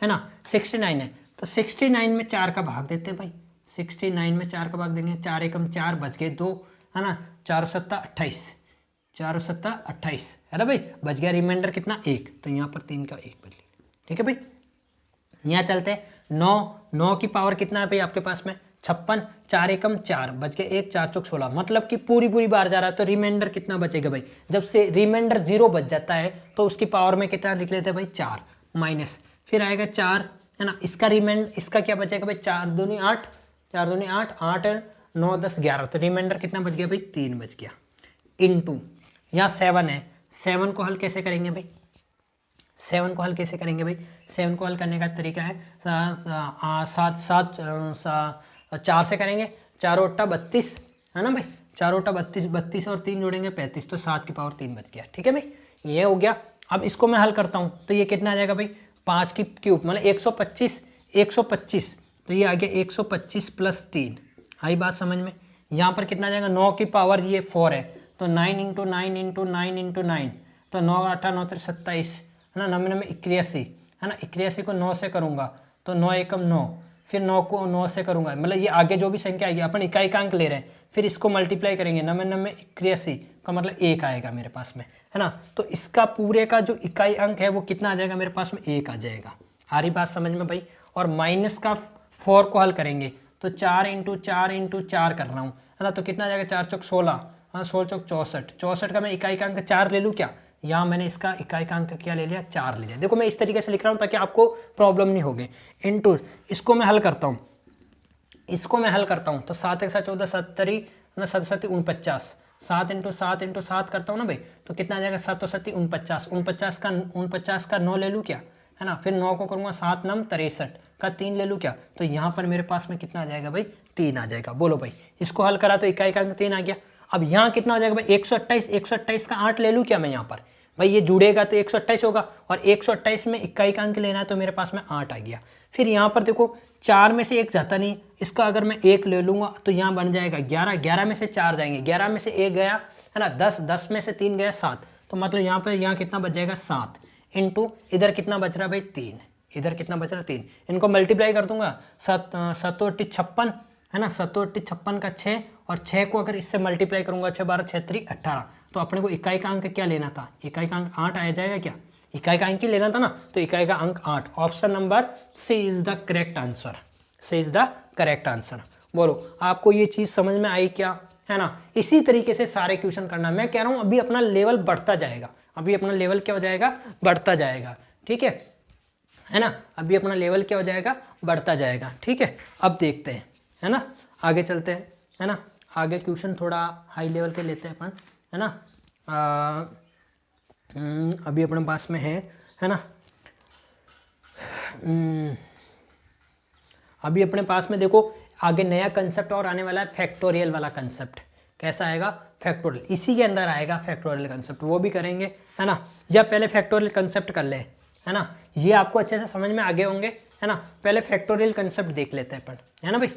है ना 69 है, तो 69 में 4 का भाग देते हैं भाई, 69 में 4 का भाग देंगे, 4 एकम 4 बच गए 2 है ना, 4 सत्ता 28 है ना भाई, बच गया रिमाइंडर कितना 1, तो यहाँ पर 3 का 1 बच लिया, ठीक है भाई। यहाँ चलते हैं 9 की पावर कितना है भाई आपके पास में 56, 4 एकम 4 बच गया 1, 4 चौक 16, मतलब कि पूरी बार जा रहा है तो रिमाइंडर कितना बचेगा भाई, जब से रिमाइंडर 0 बच जाता है तो उसकी पावर में कितना लिख लेते हैं भाई 4 माइनस, फिर आएगा 4 है ना, इसका इसका क्या बचेगा भाई 4 दूनी 8, 4 दूनी 8, 8 9 10 11, तो रिमाइंडर कितना बच गया भाई 3 बच गया, इनटू यहाँ 7 है, 7 को हल कैसे करेंगे भाई, 7 को हल कैसे करेंगे भाई, 7 को हल करने का तरीका है 4 से करेंगे, 4 ओटा 32 है ना भाई, 4 ओटा 32, 32 और 3 जोड़ेंगे 35, तो 7 की पावर 3 बच गया, ठीक है भाई, ये हो गया। अब इसको मैं हल करता हूँ तो ये कितना आ जाएगा भाई 5 की क्यूब मतलब 125, 125, तो ये आ गया 125 प्लस 3, आई बात समझ में। यहाँ पर कितना आ जाएगा 9 की पावर ये 4 है, तो 9 इंटू 9 इंटू 9 इंटू 9, तो 9 8 9 27 है ना, 9 में 81 है ना, 81 को 9 से करूँगा तो 9 एकम 9, फिर 9 को 9 से करूँगा, मतलब ये आगे जो भी संख्या आएगी अपन इकाई का अंक ले रहे हैं, फिर इसको मल्टीप्लाई करेंगे 9 में 81 का मतलब 1 आएगा मेरे पास में है ना, तो इसका पूरे का जो इकाई अंक है वो कितना आ जाएगा मेरे पास में 1 आ जाएगा, आ रही बात समझ में भाई। और माइनस का 4 को हल करेंगे तो 4 इंटू 4 इंटू 4 कर रहा हूँ है ना, तो कितना आ जाएगा 4 चौक 16, हाँ 16 चौक 64, 64 का मैं इकाई का अंक 4 ले लूँ क्या, यहाँ मैंने इसका इकाई का अंक क्या ले लिया 4 ले लिया, देखो मैं इस तरीके से लिख रहा हूँ ताकि आपको प्रॉब्लम नहीं होगी। इनटू इसको मैं हल करता हूँ, इसको मैं हल करता हूँ तो 7 एक 7 14 70 ना 7 7 49, 7 इंटू 7 इंटू 7 करता हूँ ना भाई, तो कितना आ जाएगा 7 7 49, 49 का 9 ले लूँ क्या है ना, फिर 9 को करूँगा 7 9 63 का 3 ले लूँ क्या, तो यहाँ पर मेरे पास में कितना आ जाएगा भाई 3 आ जाएगा। बोलो भाई, इसको हल करा तो इकाई का अंक 3 आ गया। अब यहाँ कितना हो जाएगा भाई 128, 128 का 8 ले लूँ क्या मैं यहाँ पर, भाई ये जुड़ेगा तो 128 होगा, और 128 में इकाई का अंक लेना है तो मेरे पास में 8 आ गया। फिर यहाँ पर देखो 4 में से 1 जाता नहीं, इसका अगर मैं 1 ले लूँगा तो यहाँ बन जाएगा 11, 11 में से 4 जाएंगे, 11 में से 1 गया है ना 10, 10 में से 3 गया 7, तो मतलब यहाँ पर यहाँ कितना बच जाएगा 7 इंटू इधर कितना बच रहा है भाई 3, इधर कितना बच रहा है 3, इनको मल्टीप्लाई कर दूंगा 7 7 56 है ना, 7 56 का 6, और 6 को अगर इससे मल्टीप्लाई करूंगा 6 12 6 3 18, तो अपने को इकाई का अंक क्या लेना था, इकाई का अंक 8 आ जाएगा क्या, इकाई का अंक ही लेना था ना, तो इकाई का अंक 8, option number C is the correct answer, C is the correct answer. बोलो आपको ये चीज़ समझ में आई क्या है ना, इसी तरीके से सारे क्वेश्चन करना, मैं कह रहा हूँ अभी अपना लेवल बढ़ता जाएगा, अभी अपना लेवल क्या हो जाएगा बढ़ता जाएगा, ठीक है ना, अभी अपना लेवल क्या हो जाएगा बढ़ता जाएगा, ठीक है। अब देखते हैं है ना, आगे चलते हैं है ना, आगे क्वेश्चन थोड़ा हाई लेवल के लेते हैं अपन है ना, अभी अपने पास में है ना, अभी अपने पास में देखो आगे नया कंसेप्ट और आने वाला है, फैक्टोरियल वाला कंसेप्ट, कैसा आएगा फैक्टोरियल, इसी के अंदर आएगा फैक्टोरियल कंसेप्ट, वो भी करेंगे है ना, या पहले फैक्टोरियल कंसेप्ट कर ले है ना, ये आपको अच्छे से समझ में आ गए होंगे है ना, पहले फैक्टोरियल कंसेप्ट देख लेते हैं अपन है ना भाई।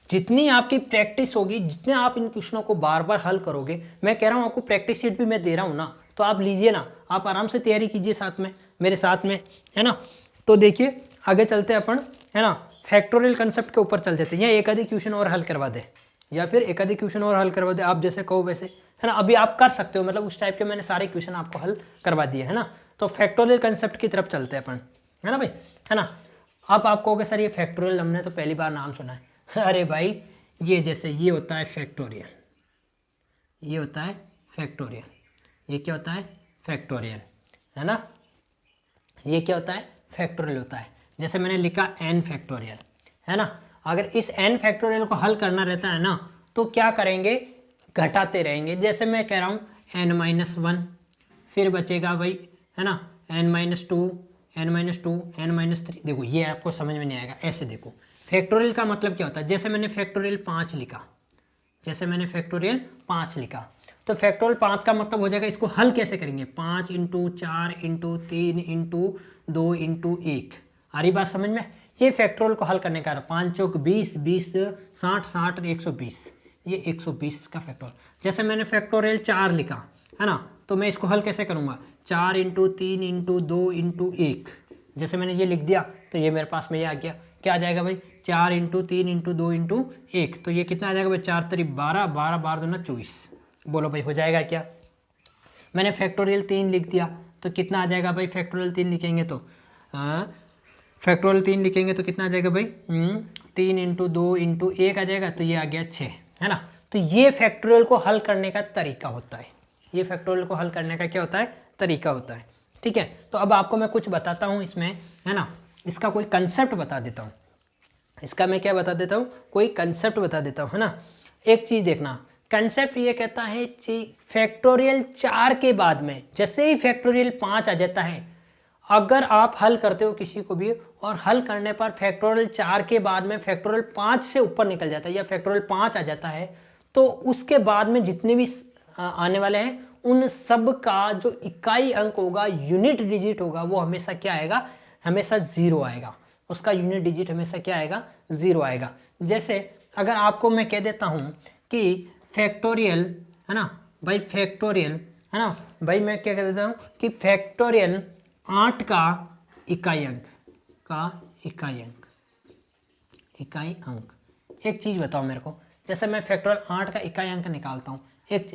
जितनी आपकी प्रैक्टिस होगी, जितने आप इन क्वेश्चनों को बार बार हल करोगे, मैं कह रहा हूँ आपको प्रैक्टिस शीट भी मैं दे रहा हूँ ना, तो आप लीजिए ना, आप आराम से तैयारी कीजिए साथ में मेरे साथ में है ना। तो देखिए आगे चलते हैं अपन है ना, फैक्टोरियल कंसेप्ट के ऊपर चल जाते हैं, या एक आधी क्वेश्चन और हल करवा दे, या फिर एक आधी क्वेश्चन और हल करवा दे, आप जैसे कहो वैसे है ना, अभी आप कर सकते हो, मतलब उस टाइप के मैंने सारे क्वेश्चन आपको हल करवा दिए है ना। तो फैक्टोरियल कंसेप्ट की तरफ चलते हैं अपन है ना भाई है ना। अब आप कहोगे सर ये फैक्टोरियल हमने तो पहली बार नाम सुना है, अरे भाई ये जैसे ये होता है फैक्टोरियल, ये होता है फैक्टोरियल, ये क्या होता है फैक्टोरियल है ना, ये क्या होता है फैक्टोरियल होता है, जैसे मैंने लिखा n फैक्टोरियल है ना। अगर इस n फैक्टोरियल को हल करना रहता है ना, तो क्या करेंगे घटाते रहेंगे, जैसे मैं कह रहा हूँ n-1, फिर बचेगा भाई है ना n-2, n-2, n-3, देखो ये आपको समझ में नहीं आएगा, ऐसे देखो फैक्टोरियल का मतलब क्या होता है, जैसे मैंने फैक्टोरियल 5 लिखा, जैसे मैंने फैक्टोरियल 5 लिखा, तो फैक्टोरियल 5 का मतलब हो जाएगा, इसको हल कैसे करेंगे 5 इंटू 4 इंटू 3 इंटू 2 इंटू 1, आ रही बात समझ में। ये फैक्टोरियल को हल करने का 5 चौक 20, 20 60, 60 120, ये 120 का फैक्टोरियल। जैसे मैंने फैक्टोरियल 4 लिखा है ना, तो मैं इसको हल कैसे करूँगा 4 इंटू 3 इंटू 2 इंटू 1, जैसे मैंने ये लिख दिया तो ये मेरे पास में ये आ गया, क्या आ जाएगा भाई 4 इंटू 3 इंटू 2 इंटू 1, तो ये कितना आ जाएगा भाई 4 3 12, 12 12 2 24, बोलो भाई हो जाएगा क्या। मैंने फैक्टोरियल 3 लिख दिया तो कितना आ जाएगा भाई, फैक्टोरियल 3 लिखेंगे तो फैक्टोरियल 3 लिखेंगे तो कितना आ जाएगा भाई, 3 इंटू 2 इंटू 1 आ जाएगा, तो ये आ गया 6, है ना। तो ये फैक्टोरियल को हल करने का तरीका होता है, ये फैक्टोरियल को हल करने का क्या होता है, तरीका होता है, ठीक है। तो अब आपको मैं कुछ बताता हूँ इसमें, है ना, इसका कोई कंसेप्ट बता देता हूँ, इसका मैं क्या बता देता हूँ, कोई कंसेप्ट बता देता हूँ, है ना। एक चीज़ देखना, कंसेप्ट ये कहता है कि फैक्टोरियल 4 के बाद में जैसे ही फैक्टोरियल 5 आ जाता है, अगर आप हल करते हो किसी को भी और हल करने पर फैक्टोरियल 4 के बाद में फैक्टोरियल 5 से ऊपर निकल जाता है या फैक्टोरियल 5 आ जाता है, तो उसके बाद में जितने भी आने वाले हैं उन सब का जो इकाई अंक होगा, यूनिट डिजिट होगा, वो हमेशा क्या आएगा, हमेशा 0 आएगा, उसका यूनिट डिजिट हमेशा क्या आएगा, 0 आएगा। जैसे अगर आपको मैं कह देता हूँ कि फैक्टोरियल, है ना भाई, फैक्टोरियल, है ना भाई, मैं क्या कह देता हूँ कि फैक्टोरियल 8 का इकाई अंक, इकाई अंक, एक चीज़ बताओ मेरे को, जैसे मैं फैक्टोरियल 8 का इकाई अंक निकालता हूँ, एक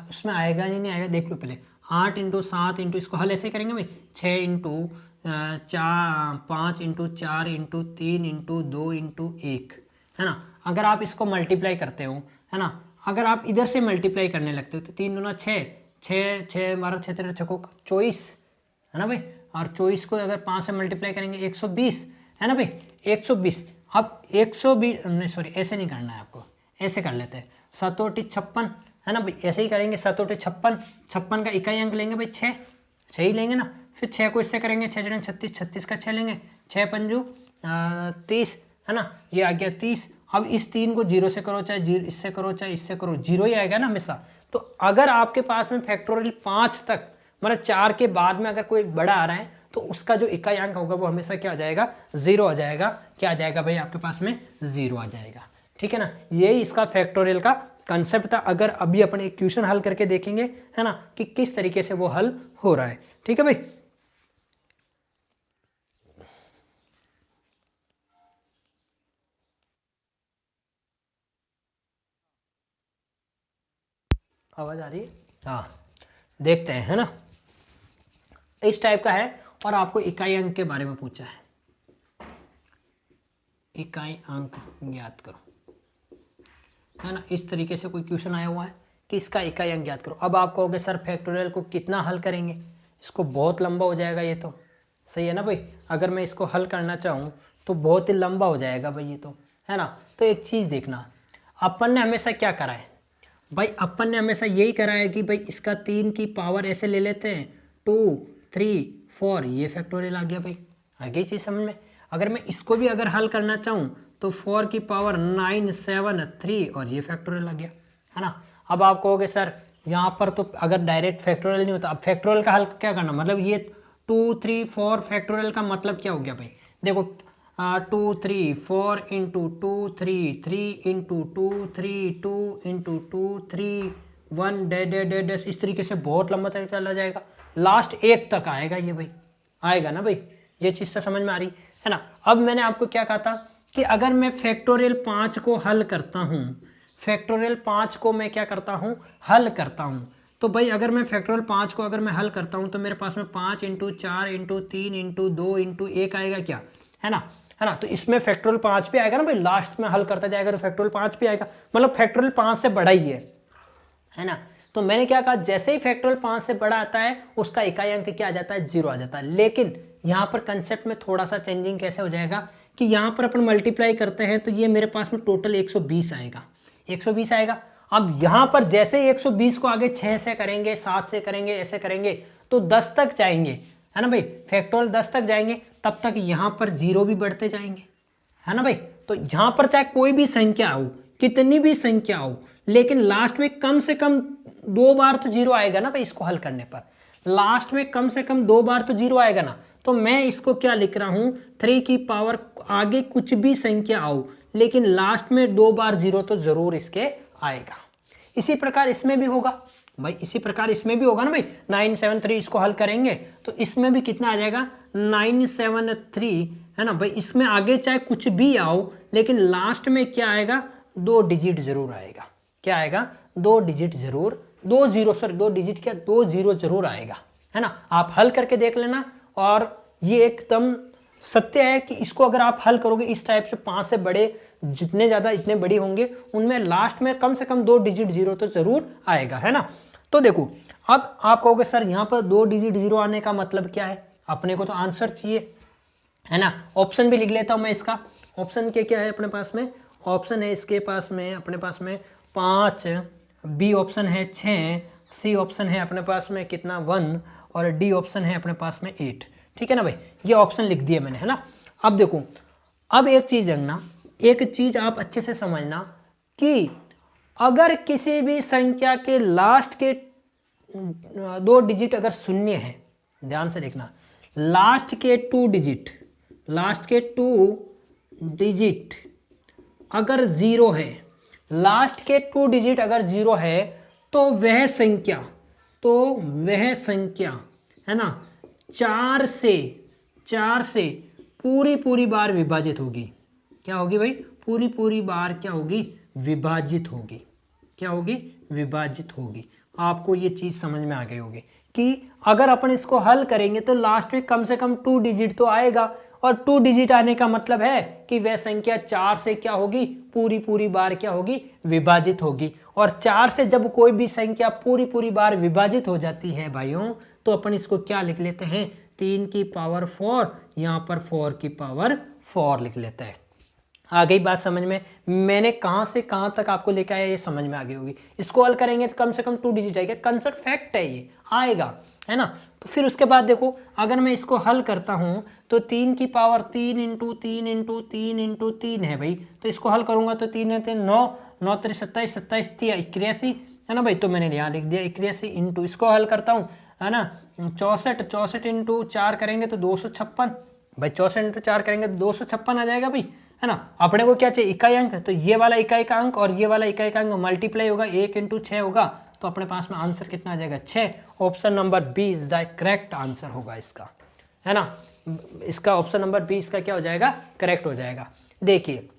उसमें आएगा नहीं आएगा, देख लो पहले, 8 इंटू 7 इंटू, इसको हल ऐसे करेंगे भाई, 6 into 5 into 4 into 3 into 2 into 1, है ना। अगर आप इसको मल्टीप्लाई करते हो, है ना, अगर आप इधर से मल्टीप्लाई करने लगते हो तो 3 दूना 6, 6 12 6 13 6 24, है ना भाई, और 24 को अगर 5 से मल्टीप्लाई करेंगे 120, है ना भाई, 120। अब 120 नहीं, सॉरी ऐसे नहीं करना है आपको, ऐसे कर लेते हैं, 7 × 56, है ना भाई, ऐसे ही करेंगे, 7 × 56, 56 का इकाई अंक लेंगे भाई 6, 6 ही लेंगे ना, फिर 6 को इससे करेंगे, 6 × 36, 36 का 6 लेंगे, 6 पंजू 30, है ना, ये आ गया 30। अब इस 3 को 0 से करो, चाहे इससे करो चाहे इससे करो, 0 ही आएगा ना हमेशा। तो अगर आपके पास में फैक्टोरियल 5 तक, मतलब 4 के बाद में अगर कोई बड़ा आ रहा है, तो उसका जो इकाई अंक होगा वो हमेशा क्या आ जाएगा, 0 आ जाएगा। क्या आ जाएगा भाई आपके पास में, 0 आ जाएगा, ठीक है ना। यही इसका फैक्टोरियल का कंसेप्ट था। अगर अभी अपन एक क्वेश्चन हल करके देखेंगे, है ना, कि किस तरीके से वो हल हो रहा है, ठीक है भाई। आवाज आ रही है, हाँ, देखते हैं, है ना, इस टाइप का है। और आपको इकाई अंक के बारे में पूछा है, इकाई अंक ज्ञात करो, है ना, इस तरीके से कोई क्वेश्चन आया हुआ है कि इसका इकाई अंक ज्ञात करो। अब आप कहोगे सर फैक्टोरियल को कितना हल करेंगे, इसको बहुत लंबा हो जाएगा ये तो, सही है ना भाई, अगर मैं इसको हल करना चाहूँ तो बहुत ही लंबा हो जाएगा भाई ये तो, है ना। तो एक चीज़ देखना, अपन ने हमेशा क्या करा है भाई, अपन ने हमेशा यही करा है कि भाई इसका 3 की पावर ऐसे ले लेते हैं, 2 3 4, ये फैक्टोरियल आ गया भाई, आ गई चीज़ समझ में। अगर मैं इसको भी अगर हल करना चाहूँ तो 4 की पावर 9 7 3, और ये फैक्टोरियल आ गया, है ना। अब आप कहोगे सर यहाँ पर तो अगर डायरेक्ट फैक्टोरियल नहीं होता, अब फैक्टोरियल का हल क्या करना, मतलब ये 2 3 4 फैक्टोरियल का मतलब क्या हो गया भाई, देखो 2 3 4 इंटू 2 3 3 इंटू 2 3 2 इंटू 2 3 1 डैश, इस तरीके से बहुत लंबा तक चला जाएगा, लास्ट 1 तक आएगा ये भाई, आएगा ना भाई, ये चीज़ तो समझ में आ रही है ना। अब मैंने आपको क्या कहा था कि अगर मैं फैक्टोरियल 5 को हल करता हूँ, फैक्टोरियल 5 को मैं क्या करता हूँ, हल करता हूँ, तो भाई अगर मैं फैक्टोरियल 5 को अगर मैं हल करता हूँ तो मेरे पास में 5 इंटू 4 इंटू 3 इंटू 2 इंटू 1 आएगा, क्या है ना, है ना। तो इसमें फैक्टोरियल 5 भी आएगा ना भाई, लास्ट में हल करता जाएगा तो फैक्टोरियल 5 भी आएगा, मतलब फैक्टोरियल 5 से बड़ा ही है ना। तो मैंने क्या कहा, जैसे ही फैक्टोरियल 5 से बड़ा आता है उसका इकाई अंक क्या आ जाता है, 0 आ जाता है। लेकिन यहाँ पर कंसेप्ट में थोड़ा सा चेंजिंग कैसे हो जाएगा कि यहाँ पर अपन मल्टीप्लाई करते हैं तो ये मेरे पास में टोटल 120 आएगा, 120 आएगा। अब यहाँ पर जैसे ही 120 को आगे 6 से करेंगे, 7 से करेंगे, ऐसे करेंगे तो 10 तक जाएंगे, है ना भाई, फैक्टोरियल 10 तक जाएंगे, तब तक यहाँ पर 0 भी बढ़ते जाएंगे, है ना भाई। तो यहाँ पर चाहे कोई भी संख्या हो, कितनी भी संख्या हो, लेकिन लास्ट में कम से कम 2 बार तो 0 आएगा ना भाई, इसको हल करने पर लास्ट में कम से कम 2 बार तो 0 आएगा ना। तो मैं इसको क्या लिख रहा हूँ, 3 की पावर आगे कुछ भी संख्या आओ, लेकिन लास्ट में 2 बार 0 तो जरूर इसके आएगा। इसी प्रकार इसमें भी होगा भाई, इसी प्रकार इसमें भी होगा ना भाई, 9 7 3 इसको हल करेंगे तो इसमें भी कितना आ जाएगा, 9 7 3, है ना भाई। इसमें आगे चाहे कुछ भी आओ, लेकिन लास्ट में क्या आएगा, 2 डिजिट जरूर आएगा, क्या आएगा, 2 डिजिट जरूर, 2 0 जरूर आएगा, है ना। आप हल करके देख लेना, और ये एकदम सत्य है कि इसको अगर आप हल करोगे इस टाइप से, 5 से बड़े जितने ज़्यादा इतने बड़ी होंगे उनमें लास्ट में कम से कम 2 डिजिट जीरो तो ज़रूर आएगा, है ना। तो देखो अब आप कहोगे सर यहाँ पर 2 डिजिट जीरो आने का मतलब क्या है, अपने को तो आंसर चाहिए, है ना। ऑप्शन भी लिख लेता हूँ मैं इसका। ऑप्शन के क्या है अपने पास में, ऑप्शन है इसके पास में अपने पास में 5, बी ऑप्शन है 6, सी ऑप्शन है अपने पास में कितना 1, और डी ऑप्शन है अपने पास में 8। ठीक है ना भाई, ये ऑप्शन लिख दिए मैंने, है ना। अब देखो, अब एक चीज़ देखना, एक चीज़ आप अच्छे से समझना कि अगर किसी भी संख्या के लास्ट के 2 डिजिट अगर शून्य है, ध्यान से देखना, लास्ट के 2 डिजिट अगर जीरो है, लास्ट के 2 डिजिट अगर जीरो है तो वह संख्या है ना 4 से पूरी बार विभाजित होगी। क्या होगी भाई, पूरी बार क्या होगी, विभाजित होगी। क्या होगी, विभाजित होगी। आपको ये चीज़ समझ में आ गई होगी कि अगर अपन इसको हल करेंगे तो लास्ट में कम से कम 2 डिजिट तो आएगा, और 2 डिजिट आने का मतलब है कि वह संख्या 4 से क्या होगी, पूरी बार क्या होगी, विभाजित होगी। और 4 से जब कोई भी संख्या पूरी बार विभाजित हो जाती है भाइयों, तो अपन इसको क्या लिख लेते हैं, 3 की पावर 4, यहाँ पर 4 की पावर 4 लिख लेते हैं। आ गई बात समझ में, मैंने कहाँ से कहाँ तक आपको लेके आया ये समझ में आ गई होगी। इसको हल करेंगे तो कम से कम 2 डिजिट आएगा, कंसेप्ट फैक्ट है ये, आएगा, है ना। तो फिर उसके बाद देखो, अगर मैं इसको हल करता हूँ तो 3 की पावर 3 इंटू 3 इंटू 3 इंटू 3 है भाई, तो इसको हल करूँगा तो 3 है 9, 9 3 27, 27 3 81, है ना भाई। तो मैंने यहाँ लिख दिया 81 इंटू, इसको हल करता हूँ, है ना 64 इंटू 4 करेंगे तो 256 भाई, 64 इंटू 4 करेंगे तो 256 आ जाएगा भाई, है ना। अपने को क्या चाहिए, इकाई अंक, तो ये वाला इकाई का अंक और ये वाला इकाई का अंक मल्टीप्लाई होगा, 1 इंटू 6 होगा, तो अपने पास में आंसर कितना आ जाएगा, 6। Option number B is the correct answer होगा इसका, है ना। इसका ऑप्शन नंबर बी इसका क्या हो जाएगा, करेक्ट हो जाएगा। देखिए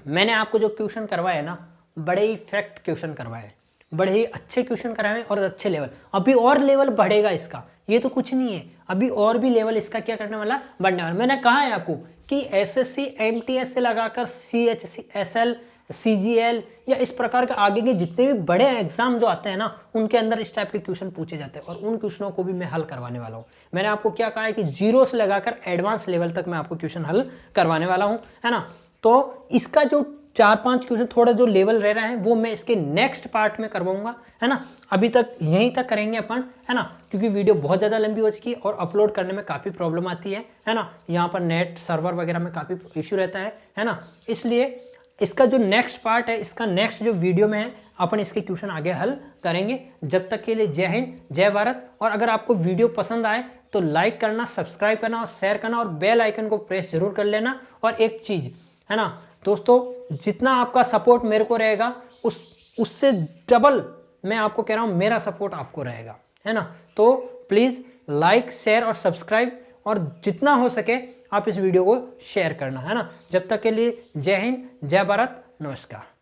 मैंने आपको जो क्वेश्चन करवाए ना, बड़े ही फैक्ट क्वेश्चन करवाए, बड़े ही अच्छे क्वेश्चन कराए और अच्छे लेवल, अभी और लेवल बढ़ेगा इसका, ये तो कुछ नहीं है, अभी और भी लेवल इसका क्या करने वाला, बढ़ने वाला। मैंने कहा है आपको कि एसएससी एमटीएस से लगाकर सीएचसी एसएल सीजीएल या इस प्रकार के आगे के जितने भी बड़े एग्जाम जो आते हैं ना, उनके अंदर इस टाइप के क्वेश्चन पूछे जाते हैं, और उन क्वेश्चनों को भी मैं हल करवाने वाला हूँ। मैंने आपको क्या कहा है कि 0 से लगाकर एडवांस लेवल तक मैं आपको क्वेश्चन हल करवाने वाला हूँ, है ना। तो इसका जो 4-5 क्वेश्चन थोड़ा जो लेवल रह रहा है वो मैं इसके नेक्स्ट पार्ट में करवाऊंगा, है ना। अभी तक यहीं तक करेंगे अपन, है ना, क्योंकि वीडियो बहुत ज़्यादा लंबी हो चुकी है और अपलोड करने में काफ़ी प्रॉब्लम आती है ना। यहाँ पर नेट सर्वर वगैरह में काफ़ी इश्यू रहता है ना। इसलिए इसका जो नेक्स्ट पार्ट है, इसका नेक्स्ट जो वीडियो में है, अपन इसके क्वेश्चन आगे हल करेंगे। जब तक के लिए जय हिंद, जय भारत। और अगर आपको वीडियो पसंद आए तो लाइक करना, सब्सक्राइब करना और शेयर करना, और बेल आइकन को प्रेस जरूर कर लेना। और एक चीज़ है ना दोस्तों, जितना आपका सपोर्ट मेरे को रहेगा उससे डबल मैं आपको कह रहा हूँ मेरा सपोर्ट आपको रहेगा, है ना। तो प्लीज़ लाइक, शेयर और सब्सक्राइब, और जितना हो सके आप इस वीडियो को शेयर करना, है ना। जब तक के लिए जय हिंद, जय भारत, नमस्कार।